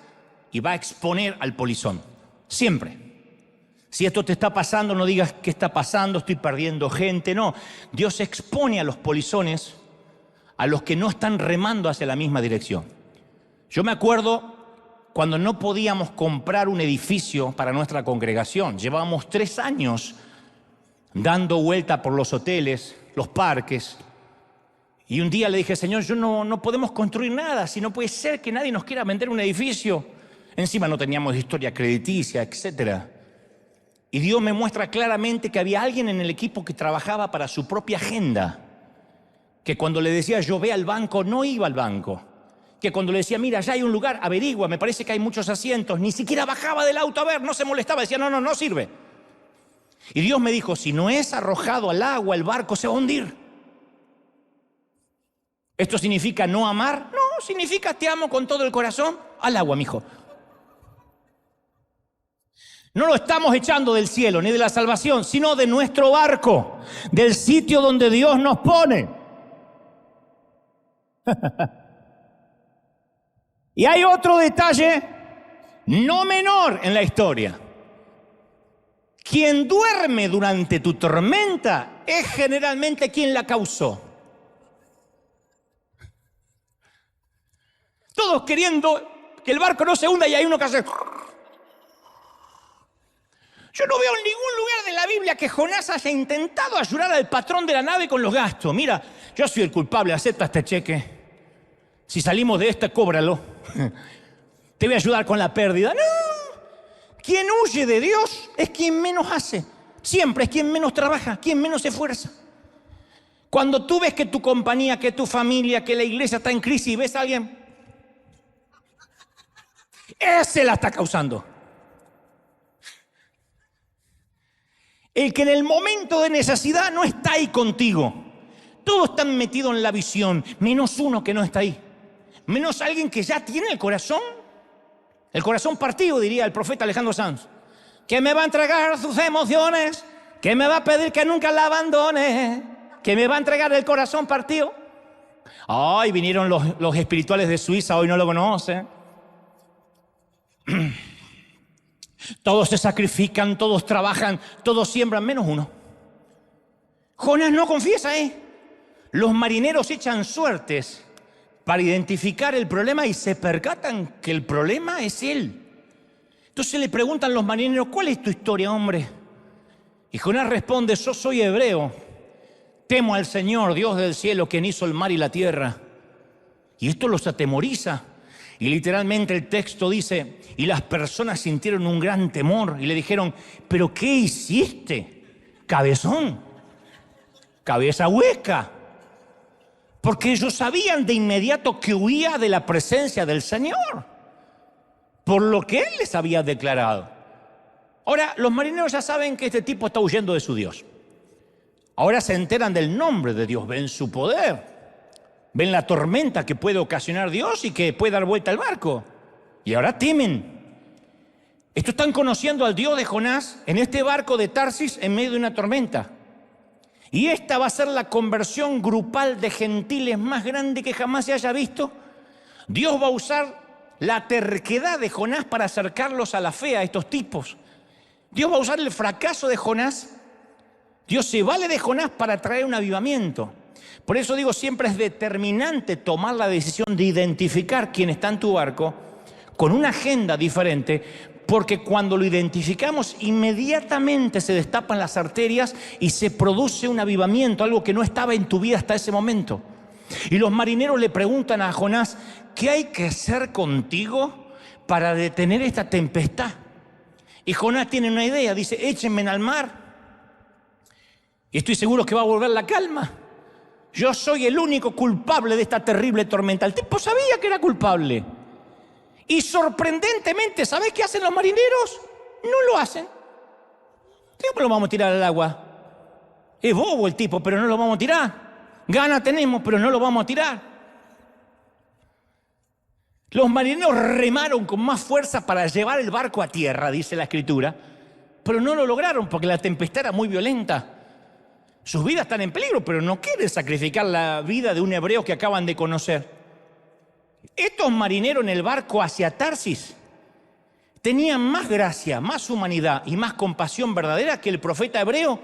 y va a exponer al polizón. Siempre. Si esto te está pasando, no digas qué está pasando, estoy perdiendo gente. No, Dios expone a los polizones, a los que no están remando hacia la misma dirección. Yo me acuerdo cuando no podíamos comprar un edificio para nuestra congregación. Llevábamos 3 años dando vuelta por los hoteles, los parques. Y un día le dije, Señor, no podemos construir nada, si no puede ser que nadie nos quiera vender un edificio. Encima no teníamos historia crediticia, etc. Y Dios me muestra claramente que había alguien en el equipo que trabajaba para su propia agenda. Que cuando le decía yo ve al banco, no iba al banco. Que cuando le decía, mira, ya hay un lugar, averigua, me parece que hay muchos asientos. Ni siquiera bajaba del auto a ver, no se molestaba, decía, no sirve. Y Dios me dijo, si no es arrojado al agua, el barco se va a hundir. ¿Esto significa no amar? No, significa te amo con todo el corazón. Al agua, mijo. No lo estamos echando del cielo ni de la salvación, sino de nuestro barco, del sitio donde Dios nos pone. Y hay otro detalle no menor en la historia. Quien duerme durante tu tormenta es generalmente quien la causó. Todos queriendo que el barco no se hunda y hay uno que hace... Yo no veo en ningún lugar de la Biblia que Jonás haya intentado ayudar al patrón de la nave con los gastos. Mira, yo soy el culpable, acepta este cheque. Si salimos de esta, cóbralo. Te voy a ayudar con la pérdida. No, quien huye de Dios es quien menos hace. Siempre es quien menos trabaja, quien menos se esfuerza. Cuando tú ves que tu compañía, que tu familia, que la iglesia está en crisis y ves a alguien... Ese la está causando. El que en el momento de necesidad no está ahí contigo. Todos están metidos en la visión, menos uno que no está ahí. Menos alguien que ya tiene el corazón partido, diría el profeta Alejandro Sanz. Que me va a entregar sus emociones, que me va a pedir que nunca la abandone, que me va a entregar el corazón partido. Ay, vinieron los espirituales de Suiza, hoy no lo conocen. Todos se sacrifican, todos trabajan, todos siembran, menos uno. Jonás no confiesa, Los marineros echan suertes para identificar el problema y se percatan que el problema es él. Entonces le preguntan los marineros, ¿cuál es tu historia, hombre? Y Jonás responde, yo soy hebreo, temo al Señor, Dios del cielo, quien hizo el mar y la tierra. Y esto los atemoriza. Y literalmente el texto dice, y las personas sintieron un gran temor y le dijeron, ¿pero qué hiciste, cabezón? Cabeza hueca. Porque ellos sabían de inmediato que huía de la presencia del Señor, por lo que Él les había declarado. Ahora, los marineros ya saben que este tipo está huyendo de su Dios. Ahora se enteran del nombre de Dios, ven su poder, ven la tormenta que puede ocasionar Dios y que puede dar vuelta al barco. Y ahora temen. Estos están conociendo al Dios de Jonás en este barco de Tarsis en medio de una tormenta. Y esta va a ser la conversión grupal de gentiles más grande que jamás se haya visto. Dios va a usar la terquedad de Jonás para acercarlos a la fe a estos tipos. Dios va a usar el fracaso de Jonás. Dios se vale de Jonás para traer un avivamiento. Por eso digo, siempre es determinante tomar la decisión de identificar quién está en tu barco con una agenda diferente, porque cuando lo identificamos inmediatamente se destapan las arterias y se produce un avivamiento, algo que no estaba en tu vida hasta ese momento. Y los marineros le preguntan a Jonás, ¿qué hay que hacer contigo para detener esta tempestad? Y Jonás tiene una idea, dice, échenme al mar y estoy seguro que va a volver la calma. Yo soy el único culpable de esta terrible tormenta. El tipo sabía que era culpable. Y sorprendentemente, ¿sabés qué hacen los marineros? No lo hacen. Siempre lo vamos a tirar al agua. Es bobo el tipo, pero no lo vamos a tirar. Gana tenemos, pero no lo vamos a tirar. Los marineros remaron con más fuerza para llevar el barco a tierra, dice la Escritura, pero no lo lograron porque la tempestad era muy violenta. Sus vidas están en peligro, pero no quieren sacrificar la vida de un hebreo que acaban de conocer. Estos marineros en el barco hacia Tarsis tenían más gracia, más humanidad y más compasión verdadera que el profeta hebreo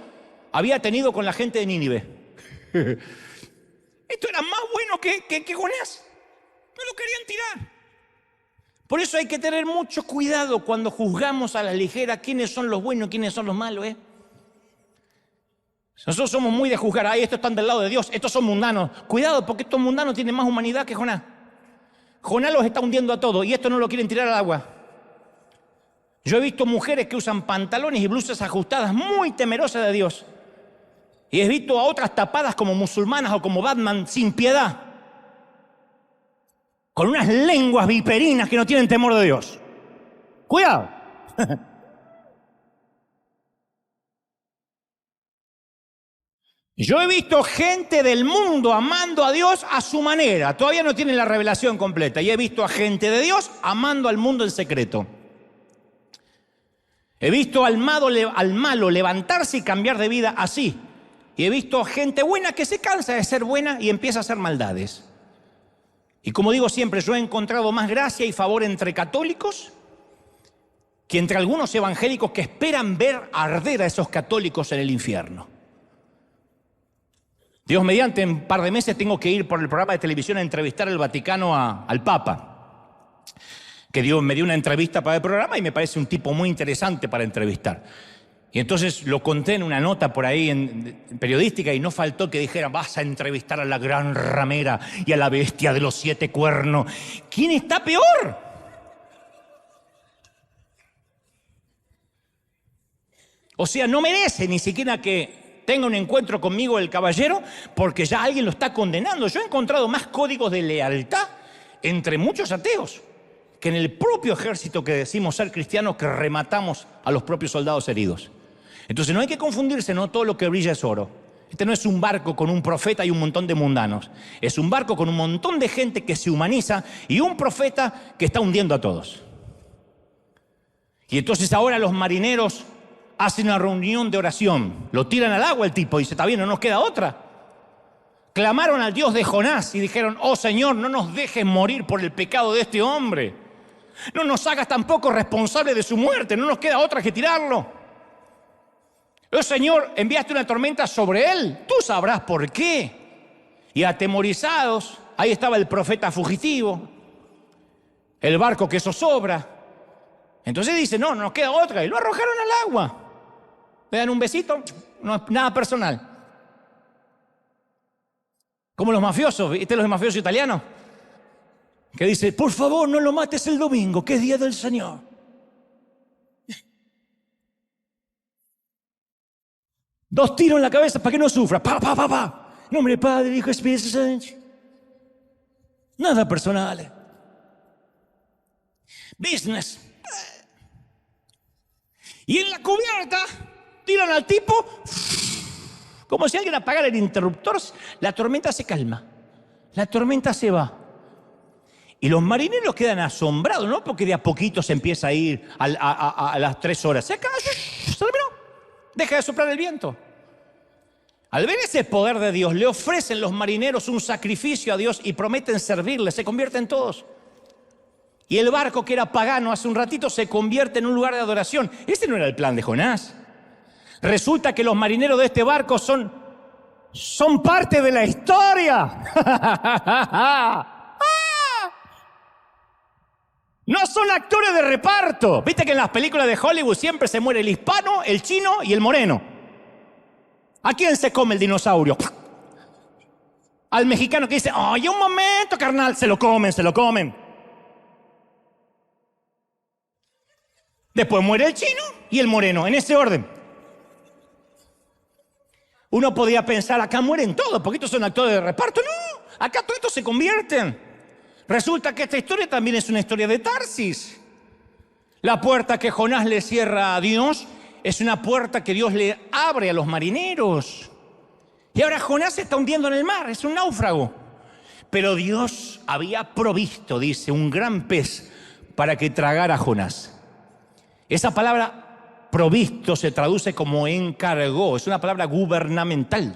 había tenido con la gente de Nínive. Esto era más bueno que Jonás. No lo querían tirar. Por eso hay que tener mucho cuidado cuando juzgamos a la ligera quiénes son los buenos y quiénes son los malos. Nosotros somos muy de juzgar. Ay, estos están del lado de Dios, estos son mundanos. Cuidado, porque estos mundanos tienen más humanidad que Jonás. Jonás los está hundiendo a todos y estos no lo quieren tirar al agua. Yo he visto mujeres que usan pantalones y blusas ajustadas muy temerosas de Dios. Y he visto a otras tapadas como musulmanas o como Batman sin piedad, con unas lenguas viperinas que no tienen temor de Dios. Cuidado. Yo he visto gente del mundo amando a Dios a su manera. Todavía no tienen la revelación completa. Y he visto a gente de Dios amando al mundo en secreto. He visto al malo levantarse y cambiar de vida así. Y he visto gente buena que se cansa de ser buena y empieza a hacer maldades. Y como digo siempre, yo he encontrado más gracia y favor entre católicos que entre algunos evangélicos que esperan ver arder a esos católicos en el infierno. Dios mediante, en un par de meses tengo que ir por el programa de televisión a entrevistar al Vaticano al Papa. Que Dios me dio una entrevista para el programa y me parece un tipo muy interesante para entrevistar. Y entonces lo conté en una nota por ahí en periodística y no faltó que dijera, vas a entrevistar a la gran ramera y a la bestia de los 7 cuernos. ¿Quién está peor? O sea, no merece ni siquiera que tenga un encuentro conmigo el caballero porque ya alguien lo está condenando. Yo he encontrado más códigos de lealtad entre muchos ateos que en el propio ejército que decimos ser cristianos, que rematamos a los propios soldados heridos. Entonces no hay que confundirse, no todo lo que brilla es oro. Este no es un barco con un profeta y un montón de mundanos. Es un barco con un montón de gente que se humaniza y un profeta que está hundiendo a todos. Y entonces ahora los marineros hacen una reunión de oración. Lo tiran al agua el tipo y dice, está bien, no nos queda otra. Clamaron al Dios de Jonás y dijeron, oh Señor, no nos dejes morir por el pecado de este hombre. No nos hagas tampoco responsables de su muerte, no nos queda otra que tirarlo. Oh Señor, enviaste una tormenta sobre él, tú sabrás por qué. Y atemorizados, ahí estaba el profeta fugitivo, el barco que zozobra. Entonces dice, no nos queda otra, y lo arrojaron al agua. Le dan un besito, no es nada personal. Como los mafiosos, ¿viste los mafiosos italianos? Que dice, por favor, no lo mates el domingo, que es día del Señor. Dos tiros en la cabeza para que no sufra. Pa, pa, pa, pa. Nombre del Padre, Hijo y Espíritu Santo. Nada personal. Business. Y en la cubierta tiran al tipo, como si alguien apagara el interruptor, la tormenta se calma, la tormenta se va. Y los marineros quedan asombrados, ¿no? Porque de a poquito se empieza a ir a las 3 horas. Se acaba, se terminó. Deja de soplar el viento. Al ver ese poder de Dios, le ofrecen los marineros un sacrificio a Dios y prometen servirle, se convierten todos. Y el barco que era pagano hace un ratito se convierte en un lugar de adoración. Ese no era el plan de Jonás. Resulta que los marineros de este barco son parte de la historia. No son actores de reparto. Viste que en las películas de Hollywood siempre se muere el hispano, el chino y el moreno. ¿A quién se come el dinosaurio? Al mexicano que dice, oye, un momento, carnal, se lo comen, se lo comen. Después muere el chino y el moreno, en ese orden. Uno podría pensar, acá mueren todos, porque estos son actores de reparto. No, acá todos estos se convierten. Resulta que esta historia también es una historia de Tarsis. La puerta que Jonás le cierra a Dios es una puerta que Dios le abre a los marineros. Y ahora Jonás se está hundiendo en el mar, es un náufrago. Pero Dios había provisto, dice, un gran pez para que tragara a Jonás. Esa palabra provisto se traduce como encargó, es una palabra gubernamental.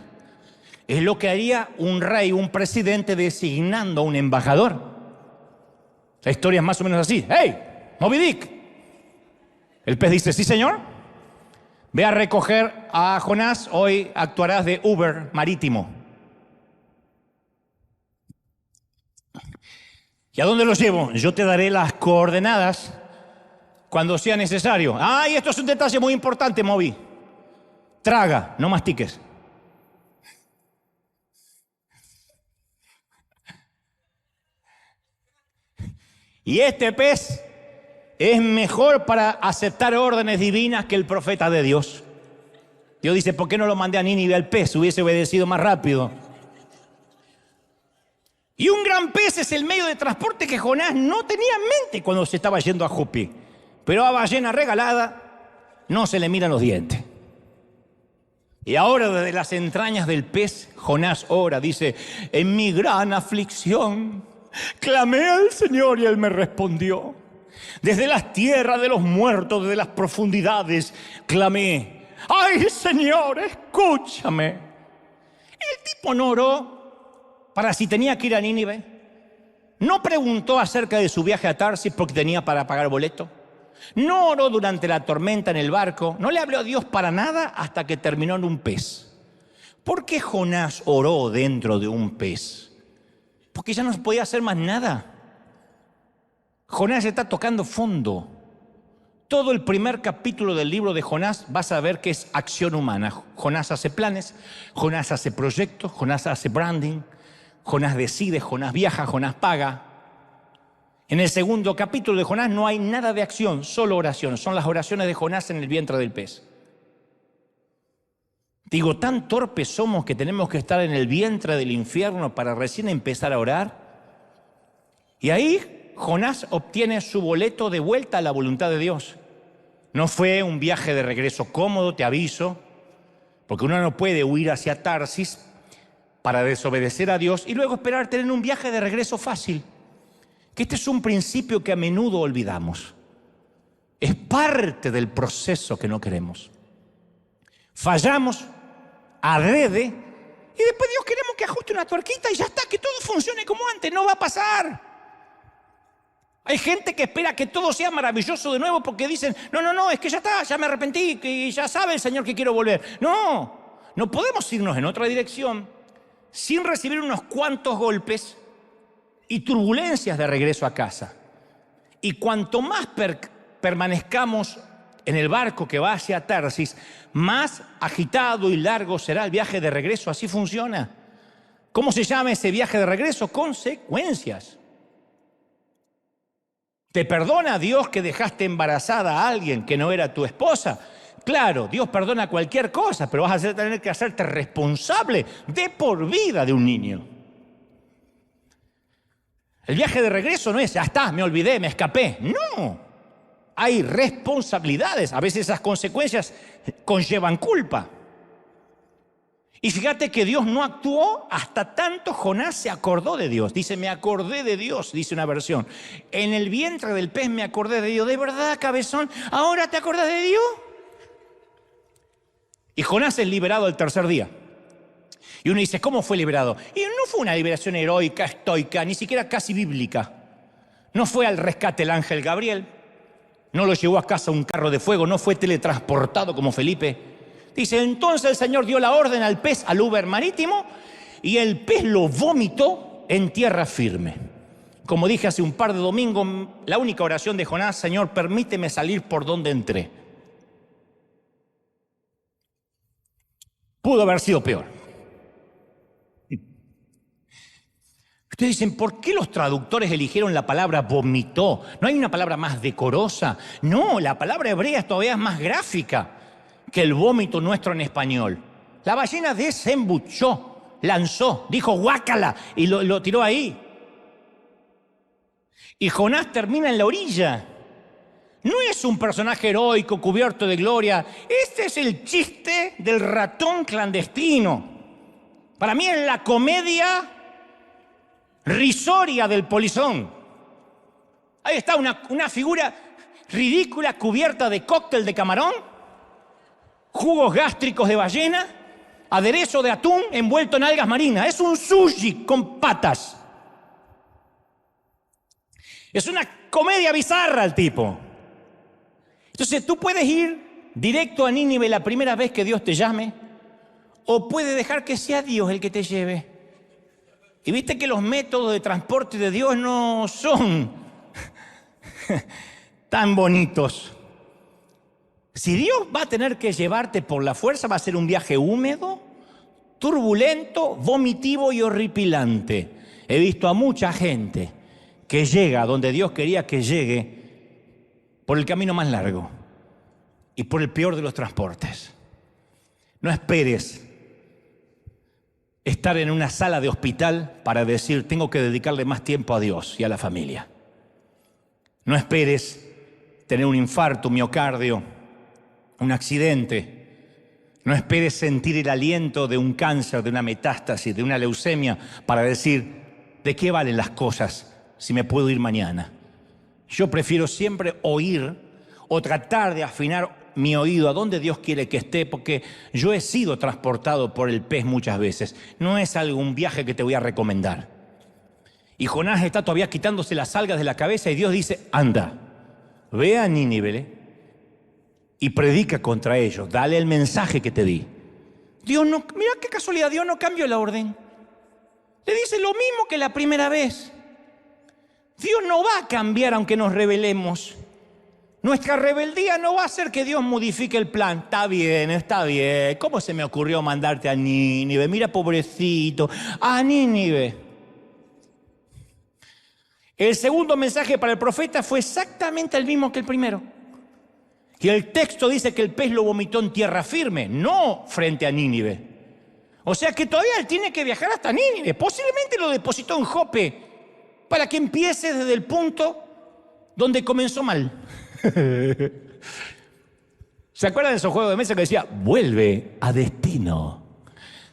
Es lo que haría un rey, un presidente designando a un embajador. La historia es más o menos así. ¡Hey, Moby Dick! El pez dice, sí señor, ve a recoger a Jonás, hoy actuarás de Uber marítimo. ¿Y a dónde los llevo? Yo te daré las coordenadas cuando sea necesario. Y esto es un detalle muy importante, Moby. Traga, no mastiques. Y este pez es mejor para aceptar órdenes divinas que el profeta de Dios. Dios dice, ¿por qué no lo mandé a Nínive al pez? Hubiese obedecido más rápido. Y un gran pez es el medio de transporte que Jonás no tenía en mente cuando se estaba yendo a Jope. Pero a ballena regalada no se le miran los dientes. Y ahora desde las entrañas del pez, Jonás ora, dice, en mi gran aflicción clamé al Señor y Él me respondió. Desde las tierras de los muertos, desde las profundidades, clamé. ¡Ay, Señor, escúchame! El tipo no oró para si tenía que ir a Nínive. No preguntó acerca de su viaje a Tarsis porque tenía para pagar boleto. No oró durante la tormenta en el barco. No le habló a Dios para nada hasta que terminó en un pez. ¿Por qué Jonás oró dentro de un pez? Porque ya no podía hacer más nada. Jonás está tocando fondo. Todo el primer capítulo del libro de Jonás vas a ver que es acción humana. Jonás hace planes, Jonás hace proyectos, Jonás hace branding, Jonás decide, Jonás viaja, Jonás paga. En el segundo capítulo de Jonás no hay nada de acción, solo oración. Son las oraciones de Jonás en el vientre del pez. Digo, tan torpes somos que tenemos que estar en el vientre del infierno para recién empezar a orar. Y ahí Jonás obtiene su boleto de vuelta a la voluntad de Dios. No fue un viaje de regreso cómodo, te aviso, Porque uno no puede huir hacia Tarsis para desobedecer a Dios y luego esperar tener un viaje de regreso fácil. Que este es un principio que a menudo olvidamos. Es parte del proceso que no queremos. Fallamos adrede y después Dios queremos que ajuste una tuerquita y ya está, que todo funcione como antes. No va a pasar. Hay gente que espera que todo sea maravilloso de nuevo porque dicen, no, es que ya está, ya me arrepentí y ya sabe el Señor que quiero volver. No podemos irnos en otra dirección sin recibir unos cuantos golpes y turbulencias de regreso a casa. Y cuanto más permanezcamos en el barco que va hacia Tarsis, más agitado y largo será el viaje de regreso. Así funciona. ¿Cómo se llama ese viaje de regreso? Consecuencias. ¿Te perdona Dios que dejaste embarazada a alguien que no era tu esposa? Claro, Dios perdona cualquier cosa, pero vas a tener que hacerte responsable de por vida de un niño. El viaje de regreso no es, ya está, me olvidé, me escapé. No, hay responsabilidades. A veces esas consecuencias conllevan culpa. Y fíjate que Dios no actuó hasta tanto Jonás se acordó de Dios. Dice, me acordé de Dios, dice una versión. En el vientre del pez me acordé de Dios. ¿De verdad, cabezón? ¿Ahora te acordás de Dios? Y Jonás es liberado el tercer día. Y uno dice, ¿cómo fue liberado? Y no fue una liberación heroica, estoica, ni siquiera casi bíblica. No fue al rescate el ángel Gabriel. No lo llevó a casa un carro de fuego. No fue teletransportado como Felipe. Dice, entonces el Señor dio la orden al pez, al Uber marítimo, y el pez lo vomitó en tierra firme. Como dije hace un par de domingos, la única oración de Jonás, Señor, permíteme salir por donde entré. Pudo haber sido peor. Ustedes dicen, ¿por qué los traductores eligieron la palabra vomitó? ¿No hay una palabra más decorosa? No, la palabra hebrea todavía es más gráfica que el vómito nuestro en español. La ballena desembuchó, lanzó, dijo guácala y lo tiró ahí. Y Jonás termina en la orilla. No es un personaje heroico cubierto de gloria. Este es el chiste del ratón clandestino. Para mí es la comedia risoria del polizón. Ahí está una figura ridícula cubierta de cóctel de camarón, jugos gástricos de ballena, aderezo de atún envuelto en algas marinas. Es un sushi con patas. Es una comedia bizarra el tipo. Entonces tú puedes ir directo a Nínive la primera vez que Dios te llame, o puedes dejar que sea Dios el que te lleve. Y viste que los métodos de transporte de Dios no son tan bonitos. Si Dios va a tener que llevarte por la fuerza, va a ser un viaje húmedo, turbulento, vomitivo y horripilante. He visto a mucha gente que llega donde Dios quería que llegue por el camino más largo y por el peor de los transportes. No esperes estar en una sala de hospital para decir, tengo que dedicarle más tiempo a Dios y a la familia. No esperes tener un infarto, un miocardio, un accidente. No esperes sentir el aliento de un cáncer, de una metástasis, de una leucemia para decir, ¿de qué valen las cosas si me puedo ir mañana? Yo prefiero siempre oír o tratar de afinar mi oído a donde Dios quiere que esté, porque yo he sido transportado por el pez muchas veces. No es algún viaje que te voy a recomendar. Y Jonás está todavía quitándose las algas de la cabeza y Dios dice, anda, ve a Nínive y predica contra ellos, dale el mensaje que te di. Dios no, mira qué casualidad, Dios no cambió la orden. Le dice lo mismo que la primera vez. Dios no va a cambiar aunque nos rebelemos. Nuestra rebeldía no va a hacer que Dios modifique el plan. Está bien. ¿Cómo se me ocurrió mandarte a Nínive? Mira, pobrecito, a Nínive. El segundo mensaje para el profeta fue exactamente el mismo que el primero. Y el texto dice que el pez lo vomitó en tierra firme, no frente a Nínive. O sea que todavía él tiene que viajar hasta Nínive. Posiblemente lo depositó en Jope para que empiece desde el punto donde comenzó mal. ¿Se acuerdan de esos juegos de mesa que decía, vuelve a destino?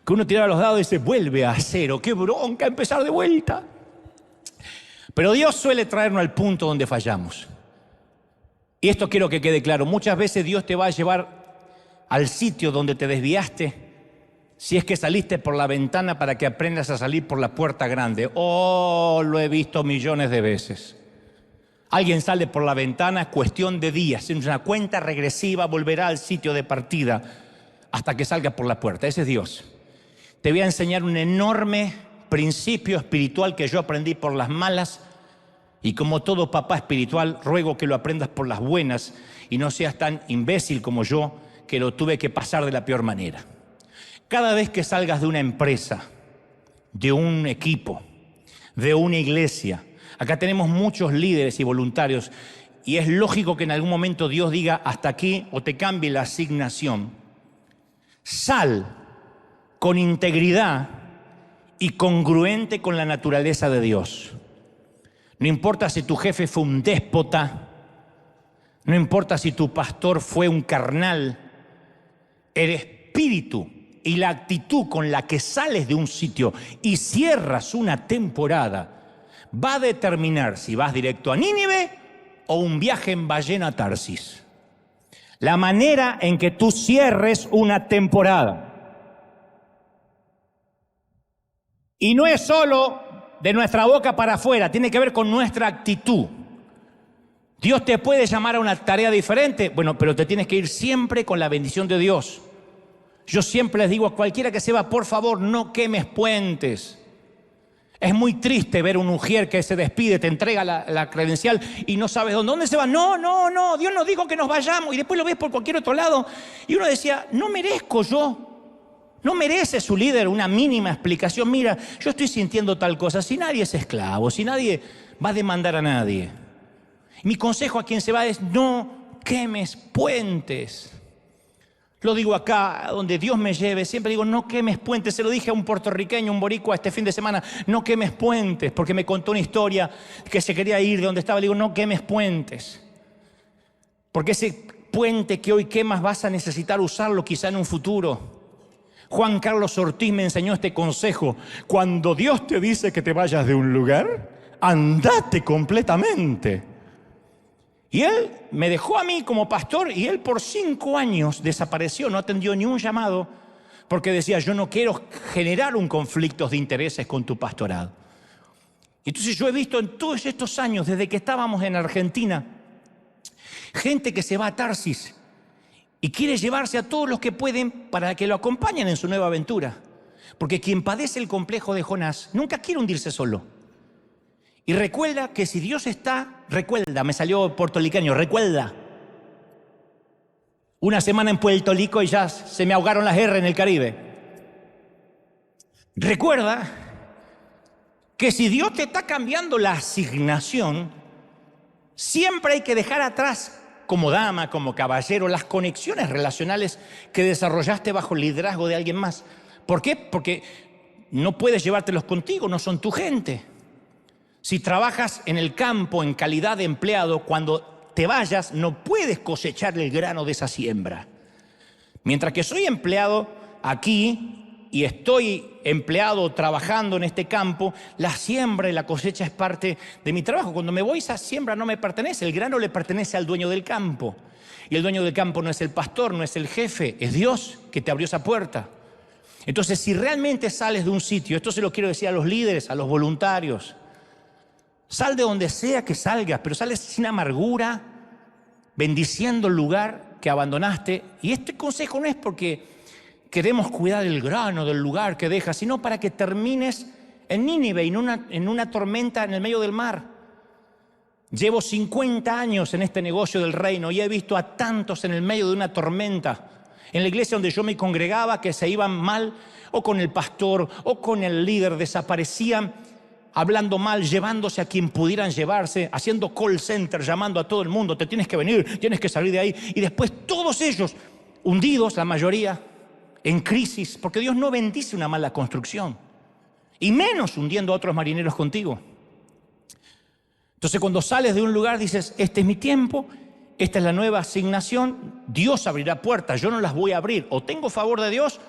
Que uno tiraba los dados y dice, vuelve a cero. ¡Qué bronca empezar de vuelta! Pero Dios suele traernos al punto donde fallamos. Y esto quiero que quede claro. Muchas veces Dios te va a llevar al sitio donde te desviaste, si es que saliste por la ventana para que aprendas a salir por la puerta grande. Oh, lo he visto millones de veces. Alguien sale por la ventana, es cuestión de días, en una cuenta regresiva volverá al sitio de partida hasta que salga por la puerta. Ese es Dios. Te voy a enseñar un enorme principio espiritual que yo aprendí por las malas, y como todo papá espiritual, ruego que lo aprendas por las buenas y no seas tan imbécil como yo, que lo tuve que pasar de la peor manera. Cada vez que salgas de una empresa, de un equipo, de una iglesia, acá tenemos muchos líderes y voluntarios, y es lógico que en algún momento Dios diga hasta aquí o te cambie la asignación. Sal con integridad y congruente con la naturaleza de Dios. No importa si tu jefe fue un déspota, no importa si tu pastor fue un carnal, el espíritu y la actitud con la que sales de un sitio y cierras una temporada va a determinar si vas directo a Nínive o un viaje en ballena a Tarsis. La manera en que tú cierres una temporada. Y no es solo de nuestra boca para afuera, tiene que ver con nuestra actitud. Dios te puede llamar a una tarea diferente, bueno, pero te tienes que ir siempre con la bendición de Dios. Yo siempre les digo a cualquiera que se va, por favor, no quemes puentes. Es muy triste ver un ujier que se despide, te entrega la credencial y no sabes dónde se va. No, Dios nos dijo que nos vayamos, y después lo ves por cualquier otro lado. Y uno decía, no merezco yo. No merece su líder una mínima explicación. Mira, yo estoy sintiendo tal cosa. Si nadie es esclavo, si nadie va a demandar a nadie. Mi consejo a quien se va es no quemes puentes. Lo digo acá, donde Dios me lleve, siempre digo no quemes puentes. Se lo dije a un puertorriqueño, un boricua este fin de semana, no quemes puentes, porque me contó una historia que se quería ir de donde estaba. Le digo no quemes puentes, porque ese puente que hoy quemas vas a necesitar usarlo quizá en un futuro. Juan Carlos Ortiz me enseñó este consejo: cuando Dios te dice que te vayas de un lugar, andate completamente. Y él me dejó a mí como pastor, y él por 5 años desapareció, no atendió ni un llamado, porque decía, yo no quiero generar un conflicto de intereses con tu pastorado. Entonces yo he visto en todos estos años, desde que estábamos en Argentina, gente que se va a Tarsis y quiere llevarse a todos los que pueden para que lo acompañen en su nueva aventura. Porque quien padece el complejo de Jonás nunca quiere hundirse solo. Y recuerda que si Dios está, recuerda, me salió puertorriqueño, recuerda. Una semana en Puerto Rico y ya se me ahogaron las R en el Caribe. Recuerda que si Dios te está cambiando la asignación, siempre hay que dejar atrás, como dama, como caballero, las conexiones relacionales que desarrollaste bajo el liderazgo de alguien más. ¿Por qué? Porque no puedes llevártelos contigo, no son tu gente. Si trabajas en el campo en calidad de empleado, cuando te vayas no puedes cosechar el grano de esa siembra. Mientras que soy empleado aquí y estoy empleado trabajando en este campo, la siembra y la cosecha es parte de mi trabajo. Cuando me voy, esa siembra no me pertenece, el grano le pertenece al dueño del campo. Y el dueño del campo no es el pastor, no es el jefe, es Dios que te abrió esa puerta. Entonces, si realmente sales de un sitio, esto se lo quiero decir a los líderes, a los voluntarios, sal de donde sea que salgas, pero sales sin amargura, bendiciendo el lugar que abandonaste. Y este consejo no es porque queremos cuidar el grano del lugar que dejas, sino para que termines en Nínive, en una tormenta en el medio del mar. Llevo 50 años en este negocio del reino y he visto a tantos en el medio de una tormenta. En la iglesia donde yo me congregaba, que se iban mal, o con el pastor, o con el líder, desaparecían, hablando mal, llevándose a quien pudieran llevarse, haciendo call center, llamando a todo el mundo, te tienes que venir, tienes que salir de ahí. Y después todos ellos hundidos, la mayoría, en crisis, porque Dios no bendice una mala construcción, y menos hundiendo a otros marineros contigo. Entonces cuando sales de un lugar dices, este es mi tiempo, esta es la nueva asignación, Dios abrirá puertas, yo no las voy a abrir. O tengo favor de Dios,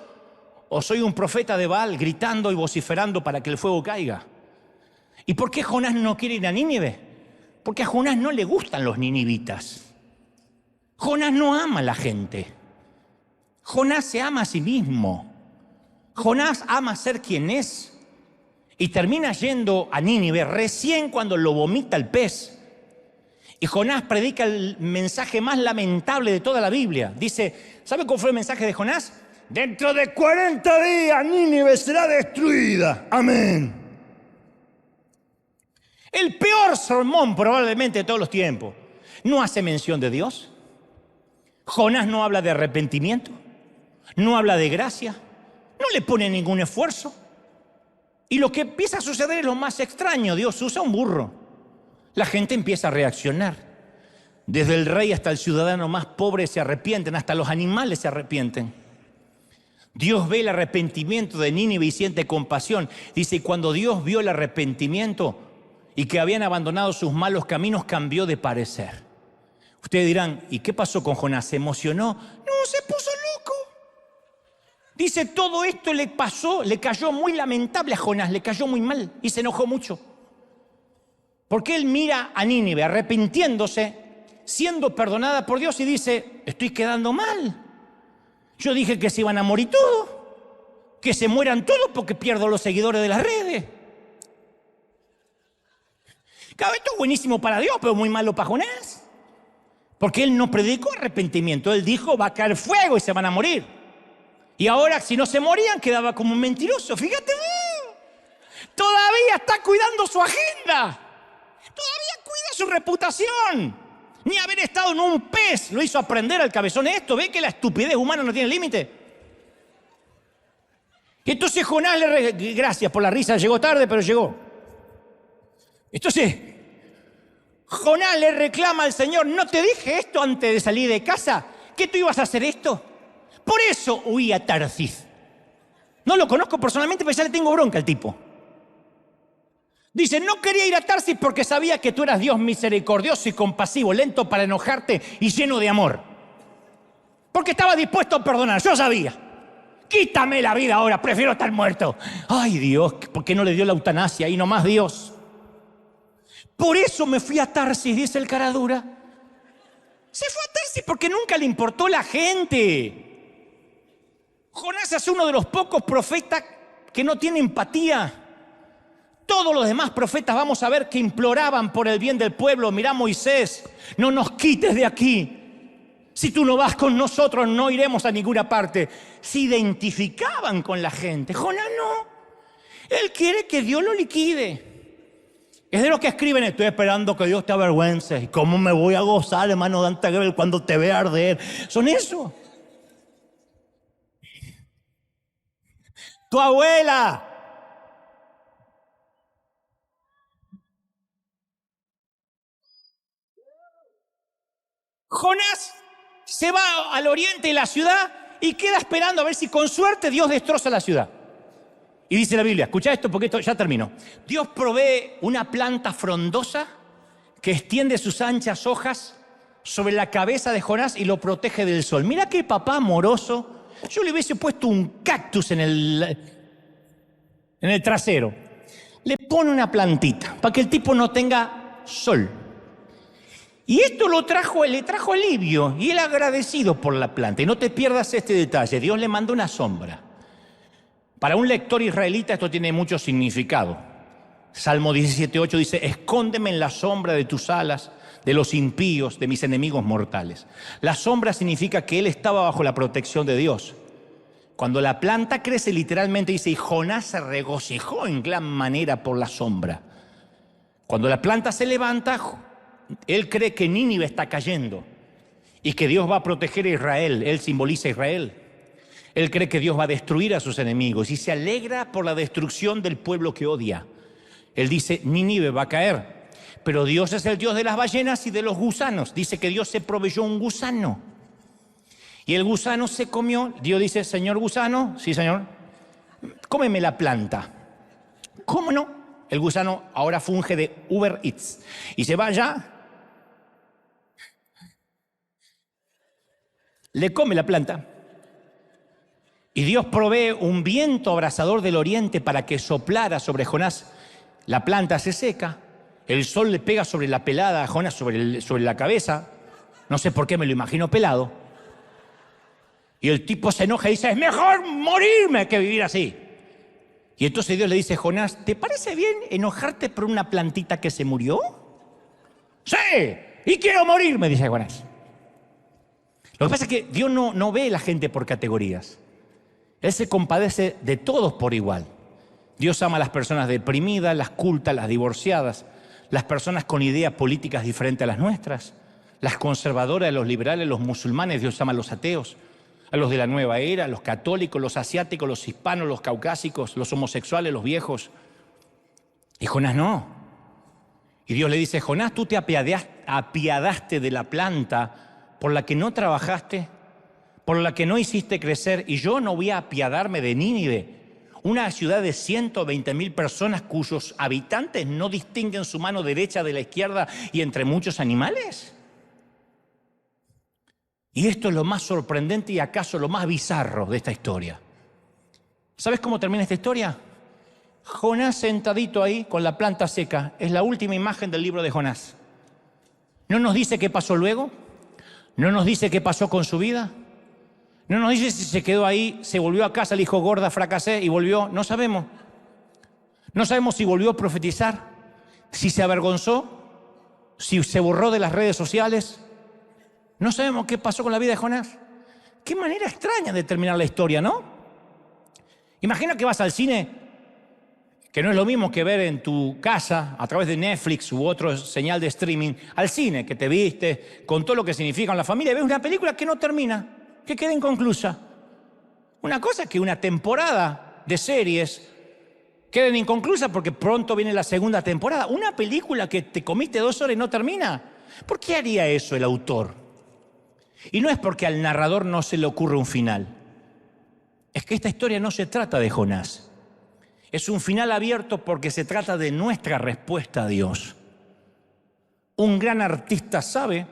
o soy un profeta de Baal gritando y vociferando para que el fuego caiga. ¿Y por qué Jonás no quiere ir a Nínive? Porque a Jonás no le gustan los ninivitas. Jonás no ama a la gente. Jonás se ama a sí mismo. Jonás ama ser quien es. Y termina yendo a Nínive recién cuando lo vomita el pez. Y Jonás predica el mensaje más lamentable de toda la Biblia. Dice, ¿sabe cuál fue el mensaje de Jonás? Dentro de 40 días Nínive será destruida. Amén. El peor sermón probablemente de todos los tiempos. No hace mención de Dios. Jonás no habla de arrepentimiento. No habla de gracia. No le pone ningún esfuerzo. Y lo que empieza a suceder es lo más extraño. Dios usa un burro. La gente empieza a reaccionar. Desde el rey hasta el ciudadano más pobre se arrepienten. Hasta los animales se arrepienten. Dios ve el arrepentimiento de Nínive y siente compasión. Dice, y cuando Dios vio el arrepentimiento y que habían abandonado sus malos caminos, cambió de parecer. Ustedes dirán, ¿y qué pasó con Jonás? ¿Se emocionó? No, se puso loco. Dice, todo esto le pasó, le cayó muy lamentable a Jonás, le cayó muy mal y se enojó mucho. Porque él mira a Nínive arrepintiéndose, siendo perdonada por Dios y dice, estoy quedando mal. Yo dije que se iban a morir todos, que se mueran todos porque pierdo los seguidores de las redes. Claro, esto es buenísimo para Dios, pero muy malo para Jonás. Porque él no predicó arrepentimiento, él dijo va a caer fuego y se van a morir. Y ahora si no se morían quedaba como un mentiroso, fíjate vos. Todavía está cuidando su agenda, todavía cuida su reputación. Ni haber estado en un pez lo hizo aprender al cabezón esto. ¿Ve que la estupidez humana no tiene límite? Y entonces Jonás gracias por la risa, llegó tarde pero llegó. Entonces Jonás le reclama al Señor, ¿no te dije esto antes de salir de casa? ¿Que tú ibas a hacer esto? Por eso huí a Tarsis. No lo conozco personalmente, pero ya le tengo bronca al tipo. Dice, no quería ir a Tarsis porque sabía que tú eras Dios misericordioso y compasivo, lento para enojarte y lleno de amor. Porque estaba dispuesto a perdonar, yo sabía. Quítame la vida ahora, prefiero estar muerto. Ay Dios, ¿por qué no le dio la eutanasia ahí nomás Dios? Por eso me fui a Tarsis, dice el caradura. Se fue a Tarsis porque nunca le importó la gente. Jonás es uno de los pocos profetas que no tiene empatía. Todos los demás profetas vamos a ver que imploraban por el bien del pueblo. Mirá Moisés, no nos quites de aquí. Si tú no vas con nosotros no iremos a ninguna parte. Se identificaban con la gente. Jonás no. Él quiere que Dios lo liquide. Es de los que escriben, estoy esperando que Dios te avergüence. ¿Y cómo me voy a gozar, hermano Dante Gebel, cuando te vea arder? Son eso. Tu abuela. Jonás se va al oriente de la ciudad y queda esperando a ver si con suerte Dios destroza la ciudad. Y dice la Biblia, escucha esto porque esto ya terminó. Dios provee una planta frondosa que extiende sus anchas hojas sobre la cabeza de Jonás y lo protege del sol. Mira qué papá amoroso. Yo le hubiese puesto un cactus en el trasero. Le pone una plantita para que el tipo no tenga sol. Y esto le trajo alivio y él agradecido por la planta. Y no te pierdas este detalle, Dios le mandó una sombra. Para un lector israelita esto tiene mucho significado. Salmo 17:8 dice, escóndeme en la sombra de tus alas, de los impíos, de mis enemigos mortales. La sombra significa que él estaba bajo la protección de Dios. Cuando la planta crece, literalmente dice, y Jonás se regocijó en gran manera por la sombra. Cuando la planta se levanta, él cree que Nínive está cayendo y que Dios va a proteger a Israel. Él simboliza a Israel. Él cree que Dios va a destruir a sus enemigos y se alegra por la destrucción del pueblo que odia. Él dice, Nínive va a caer. Pero Dios es el Dios de las ballenas y de los gusanos. Dice que Dios se proveyó un gusano. Y el gusano se comió. Dios dice, señor gusano, sí señor, cómeme la planta. ¿Cómo no? El gusano ahora funge de Uber Eats. Y se va allá le come la planta. Y Dios provee un viento abrasador del oriente para que soplara sobre Jonás. La planta se seca, el sol le pega sobre la pelada a Jonás, sobre la cabeza. No sé por qué me lo imagino pelado. Y el tipo se enoja y dice, es mejor morirme que vivir así. Y entonces Dios le dice, Jonás, ¿te parece bien enojarte por una plantita que se murió? Sí, y quiero morirme, dice Jonás. Lo que pasa es que Dios no ve a la gente por categorías. Él se compadece de todos por igual. Dios ama a las personas deprimidas, las cultas, las divorciadas, las personas con ideas políticas diferentes a las nuestras, las conservadoras, los liberales, los musulmanes. Dios ama a los ateos, a los de la nueva era, a los católicos, los asiáticos, los hispanos, los caucásicos, los homosexuales, los viejos. Y Jonás no. Y Dios le dice, Jonás, tú te apiadaste de la planta por la que no trabajaste, por la que no hiciste crecer, y yo no voy a apiadarme de Nínive, una ciudad de 120.000 personas cuyos habitantes no distinguen su mano derecha de la izquierda y entre muchos animales. Y esto es lo más sorprendente y acaso lo más bizarro de esta historia. ¿Sabes cómo termina esta historia? Jonás sentadito ahí con la planta seca. Es la última imagen del libro de Jonás. No nos dice qué pasó luego. No nos dice qué pasó con su vida. No nos dice si se quedó ahí, se volvió a casa, le dijo, gorda, fracasé y volvió. No sabemos. No sabemos si volvió a profetizar, si se avergonzó, si se borró de las redes sociales. No sabemos qué pasó con la vida de Jonás. Qué manera extraña de terminar la historia, ¿no? Imagina que vas al cine, que no es lo mismo que ver en tu casa a través de Netflix u otro señal de streaming, al cine, que te viste, con todo lo que significa en la familia, y ves una película que no termina, que queda inconclusa. Una cosa es que una temporada de series queden inconclusas porque pronto viene la segunda temporada. Una película que te comiste 2 horas y no termina. ¿Por qué haría eso el autor? Y no es porque al narrador no se le ocurre un final. Es que esta historia no se trata de Jonás. Es un final abierto porque se trata de nuestra respuesta a Dios. Un gran artista sabe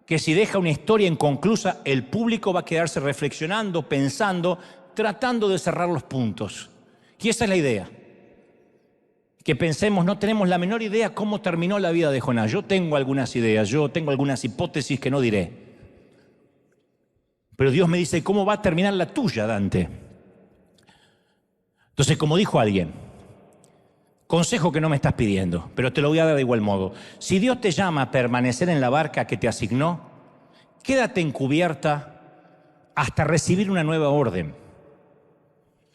que si deja una historia inconclusa, el público va a quedarse reflexionando, pensando, tratando de cerrar los puntos. Y esa es la idea. Que pensemos, no tenemos la menor idea cómo terminó la vida de Jonás. Yo tengo algunas ideas, yo tengo algunas hipótesis que no diré. Pero Dios me dice, ¿cómo va a terminar la tuya, Dante? Entonces, como dijo alguien, consejo que no me estás pidiendo, pero te lo voy a dar de igual modo. Si Dios te llama a permanecer en la barca que te asignó, quédate encubierta hasta recibir una nueva orden.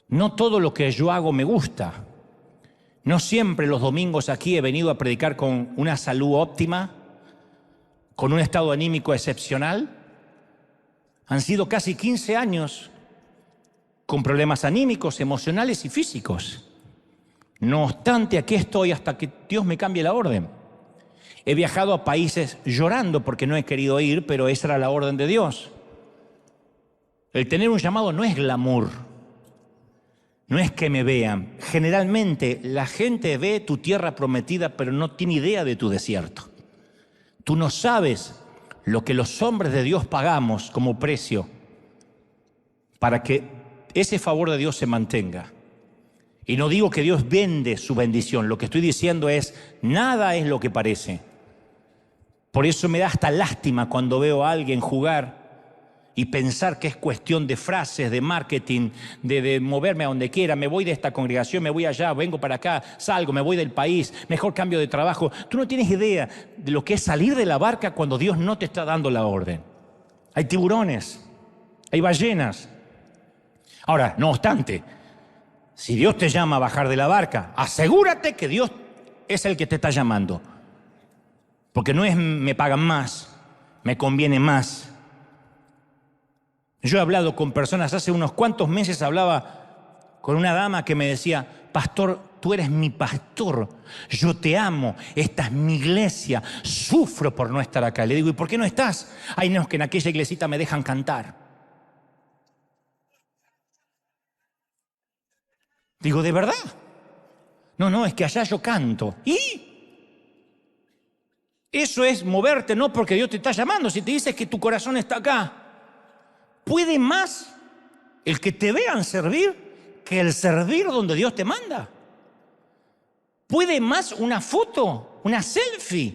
No todo lo que yo hago me gusta. No siempre los domingos aquí he venido a predicar con una salud óptima, con un estado anímico excepcional. Han sido casi 15 años con problemas anímicos, emocionales y físicos. No obstante, aquí estoy hasta que Dios me cambie la orden. He viajado a países llorando porque no he querido ir, pero esa era la orden de Dios. El tener un llamado no es glamour, no es que me vean. Generalmente la gente ve tu tierra prometida, pero no tiene idea de tu desierto. Tú no sabes lo que los hombres de Dios pagamos como precio para que ese favor de Dios se mantenga. Y no digo que Dios vende su bendición, lo que estoy diciendo es, nada es lo que parece. Por eso me da hasta lástima cuando veo a alguien jugar y pensar que es cuestión de frases, de marketing, de moverme a donde quiera. Me voy de esta congregación, me voy allá, vengo para acá, salgo, me voy del país, mejor cambio de trabajo. Tú no tienes idea de lo que es salir de la barca cuando Dios no te está dando la orden. Hay tiburones, hay ballenas. Ahora, no obstante, si Dios te llama a bajar de la barca, asegúrate que Dios es el que te está llamando. Porque no es me pagan más, me conviene más. Yo he hablado con personas, hace unos cuantos meses hablaba con una dama que me decía, pastor, tú eres mi pastor, yo te amo, esta es mi iglesia, sufro por no estar acá. Le digo, ¿y por qué no estás? Ay, no, es que en aquella iglesita me dejan cantar. Digo, ¿de verdad? No, es que allá yo canto. ¿Y? Eso es moverte, no porque Dios te está llamando. Si te dice que tu corazón está acá, ¿puede más el que te vean servir que el servir donde Dios te manda? ¿Puede más una foto, una selfie,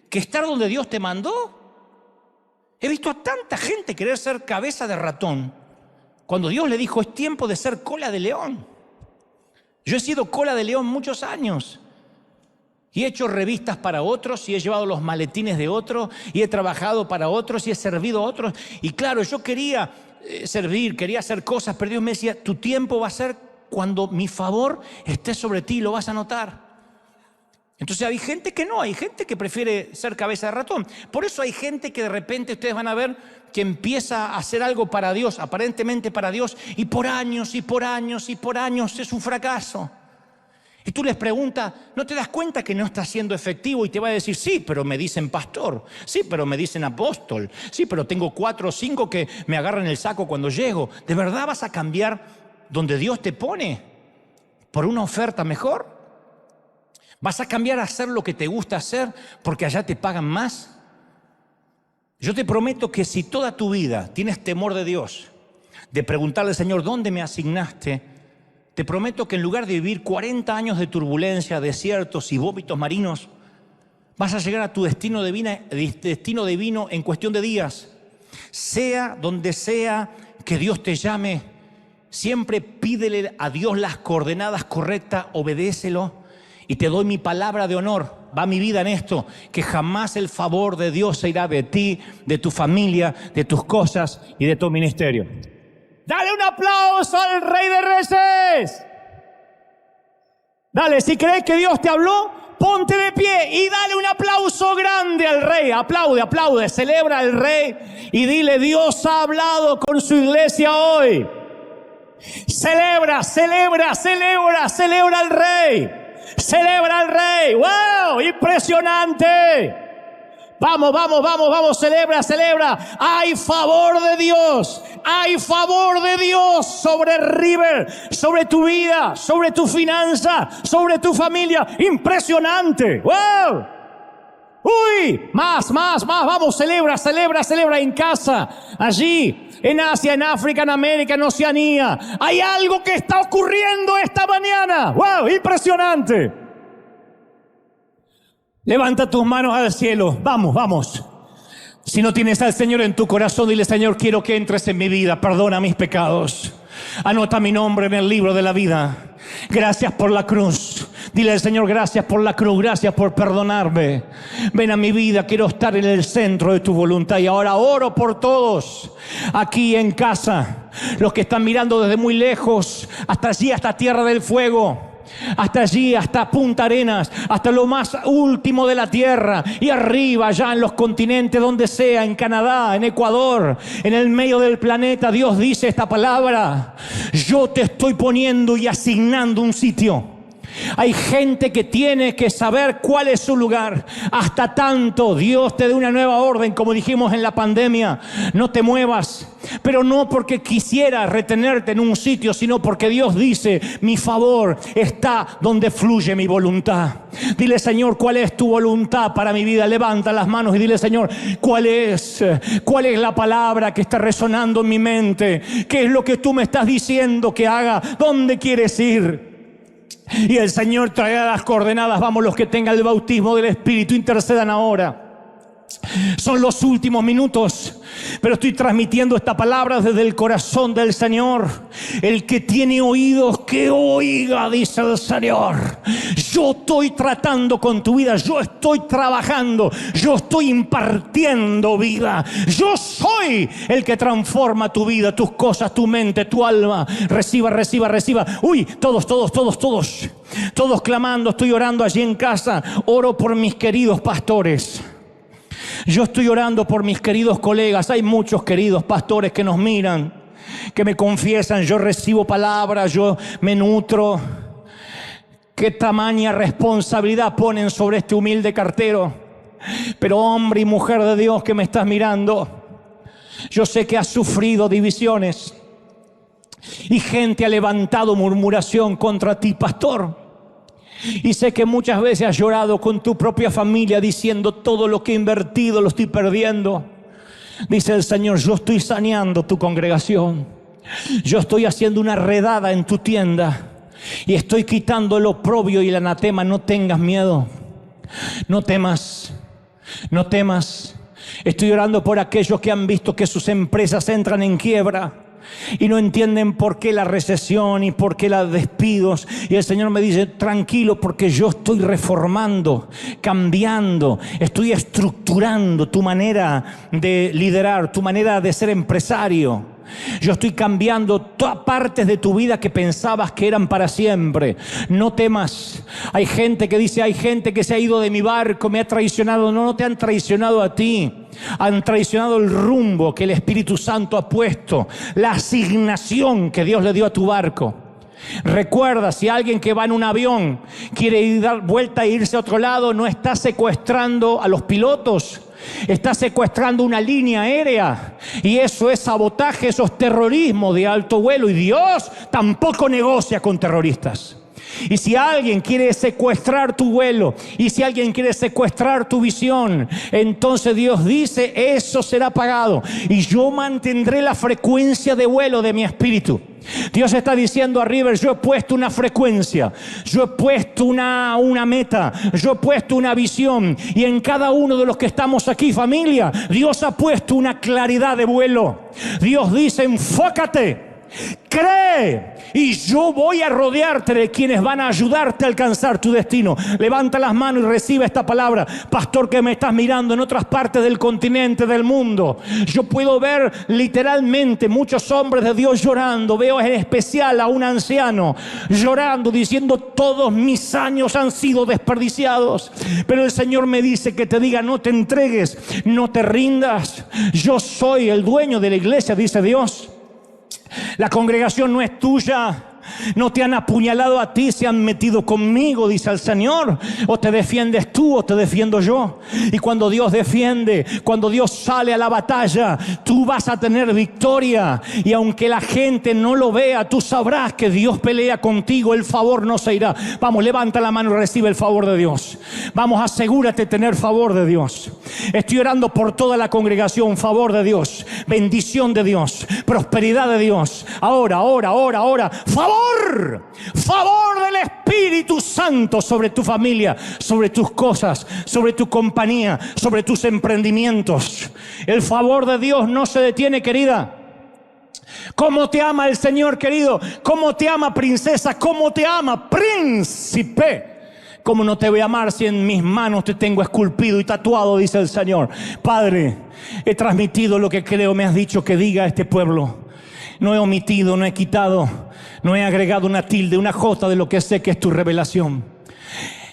que estar donde Dios te mandó? He visto a tanta gente querer ser cabeza de ratón cuando Dios le dijo, es tiempo de ser cola de león. Yo he sido cola de león muchos años y he hecho revistas para otros y he llevado los maletines de otros y he trabajado para otros y he servido a otros. Y claro, yo quería servir, quería hacer cosas, pero Dios me decía, tu tiempo va a ser cuando mi favor esté sobre ti, lo vas a notar. Entonces hay gente que no, hay gente que prefiere ser cabeza de ratón. Por eso hay gente que de repente ustedes van a ver que empieza a hacer algo para Dios, aparentemente para Dios, y por años y por años y por años es un fracaso. Y tú les preguntas, ¿no te das cuenta que no está siendo efectivo? Y te va a decir, sí, pero me dicen pastor, sí, pero me dicen apóstol, sí, pero tengo 4 o 5 que me agarran el saco cuando llego. ¿De verdad vas a cambiar donde Dios te pone por una oferta mejor? ¿Vas a cambiar a hacer lo que te gusta hacer porque allá te pagan más? Yo te prometo que si toda tu vida tienes temor de Dios, de preguntarle, Señor, ¿dónde me asignaste? Te prometo que en lugar de vivir 40 años de turbulencia, desiertos y vómitos marinos, vas a llegar a tu destino divino en cuestión de días. Sea donde sea que Dios te llame, siempre pídele a Dios las coordenadas correctas, obedécelo. Y te doy mi palabra de honor, va mi vida en esto, que jamás el favor de Dios se irá de ti, de tu familia, de tus cosas y de tu ministerio. Dale un aplauso al Rey de Reyes. Dale, si crees que Dios te habló, ponte de pie y dale un aplauso grande al Rey. Aplaude, aplaude, celebra al Rey y dile, Dios ha hablado con su iglesia hoy. Celebra, celebra, celebra, celebra al Rey. Celebra al Rey. ¡Wow! ¡Impresionante! Vamos, vamos, vamos, vamos, celebra, celebra. Hay favor de Dios. Hay favor de Dios sobre River, sobre tu vida, sobre tu finanza, sobre tu familia. ¡Impresionante! ¡Wow! ¡Uy! Más, más, más. Vamos, celebra, celebra, celebra en casa, allí, en Asia, en África, en América, en Oceanía. Hay algo que está ocurriendo esta mañana. ¡Wow! ¡Impresionante! Levanta tus manos al cielo. Vamos, vamos. Si no tienes al Señor en tu corazón, dile, Señor, quiero que entres en mi vida. Perdona mis pecados. Anota mi nombre en el libro de la vida. Gracias por la cruz. Dile al Señor, gracias por la cruz, gracias por perdonarme. Ven a mi vida, quiero estar en el centro de tu voluntad. Y ahora oro por todos aquí en casa, los que están mirando desde muy lejos, hasta allí, hasta Tierra del Fuego, hasta allí, hasta Punta Arenas, hasta lo más último de la tierra, y arriba, allá en los continentes, donde sea, en Canadá, en Ecuador, en el medio del planeta. Dios dice esta palabra: yo te estoy poniendo y asignando un sitio. Hay gente que tiene que saber cuál es su lugar. Hasta tanto Dios te dé una nueva orden, como dijimos en la pandemia, no te muevas. Pero no porque quisiera retenerte en un sitio, sino porque Dios dice, mi favor está donde fluye mi voluntad. Dile, Señor, ¿cuál es tu voluntad para mi vida? Levanta las manos y dile, Señor, ¿cuál es la palabra que está resonando en mi mente? ¿Qué es lo que tú me estás diciendo que haga? ¿Dónde quieres ir? Y el Señor traerá las coordenadas. Vamos, los que tengan el bautismo del Espíritu, intercedan ahora. Son los últimos minutos, pero estoy transmitiendo esta palabra desde el corazón del Señor. El que tiene oídos, que oiga, dice el Señor. Yo estoy tratando con tu vida, yo estoy trabajando, yo estoy impartiendo vida. Yo soy el que transforma tu vida, tus cosas, tu mente, tu alma. Reciba, reciba, reciba. Uy, todos clamando. Estoy orando allí en casa. Oro por mis queridos pastores. Yo estoy orando por mis queridos colegas. Hay muchos queridos pastores que nos miran, que me confiesan, yo recibo palabras, yo me nutro. Qué tamaña responsabilidad ponen sobre este humilde cartero. Pero hombre y mujer de Dios que me estás mirando, yo sé que has sufrido divisiones y gente ha levantado murmuración contra ti, pastor. Y sé que muchas veces has llorado con tu propia familia diciendo, todo lo que he invertido lo estoy perdiendo. Dice el Señor, yo estoy saneando tu congregación. Yo estoy haciendo una redada en tu tienda y estoy quitando el oprobio y el anatema. No tengas miedo, no temas, no temas. Estoy orando por aquellos que han visto que sus empresas entran en quiebra y no entienden por qué la recesión y por qué los despidos. Y el Señor me dice, tranquilo, porque yo estoy reformando, cambiando, estoy estructurando tu manera de liderar, tu manera de ser empresario. Yo estoy cambiando todas partes de tu vida que pensabas que eran para siempre. No temas. Hay gente que dice, hay gente que se ha ido de mi barco, me ha traicionado. No, no te han traicionado a ti. Han traicionado el rumbo que el Espíritu Santo ha puesto, la asignación que Dios le dio a tu barco. Recuerda, si alguien que va en un avión quiere dar vuelta e irse a otro lado, no está secuestrando a los pilotos, está secuestrando una línea aérea. Y eso es sabotaje, eso es terrorismo de alto vuelo. Y Dios tampoco negocia con terroristas. Y si alguien quiere secuestrar tu vuelo, y si alguien quiere secuestrar tu visión, entonces Dios dice, eso será pagado. Y yo mantendré la frecuencia de vuelo de mi espíritu. Dios está diciendo a River, yo he puesto una frecuencia, yo he puesto una meta, yo he puesto una visión. Y en cada uno de los que estamos aquí, familia, Dios ha puesto una claridad de vuelo. Dios dice, enfócate, cree, y yo voy a rodearte de quienes van a ayudarte a alcanzar tu destino. Levanta las manos y recibe esta palabra. Pastor, que me estás mirando en otras partes del continente, del mundo, yo puedo ver literalmente muchos hombres de Dios llorando. Veo en especial a un anciano llorando, diciendo, todos mis años han sido desperdiciados. Pero el Señor me dice que te diga, no te entregues, no te rindas. Yo soy el dueño de la iglesia, dice Dios. La congregación no es tuya. No te han apuñalado a ti, se han metido conmigo, dice el Señor. O te defiendes tú o te defiendo yo. Y cuando Dios defiende, cuando Dios sale a la batalla, tú vas a tener victoria. Y aunque la gente no lo vea, tú sabrás que Dios pelea contigo. El favor no se irá. Vamos, levanta la mano y recibe el favor de Dios. Vamos, asegúrate de tener favor de Dios. Estoy orando por toda la congregación. Favor de Dios, bendición de Dios, prosperidad de Dios. Ahora. Favor del Espíritu Santo sobre tu familia, sobre tus cosas, sobre tu compañía, sobre tus emprendimientos. El favor de Dios no se detiene, querida. ¿Cómo te ama el Señor, querido? ¿Cómo te ama, princesa? ¿Cómo te ama, príncipe? ¿Cómo no te voy a amar si en mis manos te tengo esculpido y tatuado? Dice el Señor. Padre, he transmitido lo que creo me has dicho que diga a este pueblo. No he omitido, no he quitado, no he agregado una tilde, una jota de lo que sé que es tu revelación.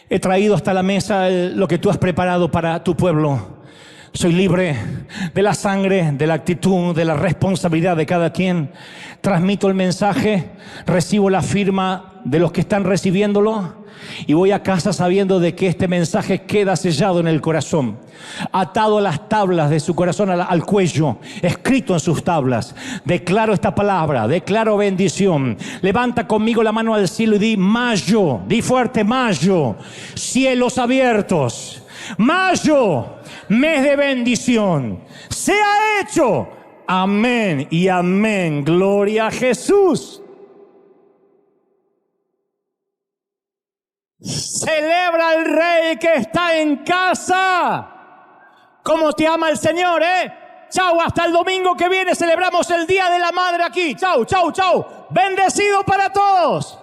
He traído hasta la mesa lo que tú has preparado para tu pueblo. Soy libre de la sangre, de la actitud, de la responsabilidad de cada quien. Transmito el mensaje, recibo la firma de los que están recibiéndolo y voy a casa sabiendo de que este mensaje queda sellado en el corazón, atado a las tablas de su corazón, al cuello, escrito en sus tablas. Declaro esta palabra, declaro bendición. Levanta conmigo la mano al cielo y di mayo, di fuerte mayo, cielos abiertos, mayo, mes de bendición, sea hecho, amén y amén, gloria a Jesús. Celebra al Rey que está en casa. ¿Cómo te ama el Señor, Chau, hasta el domingo que viene celebramos el Día de la Madre aquí. Chau. Bendecido para todos.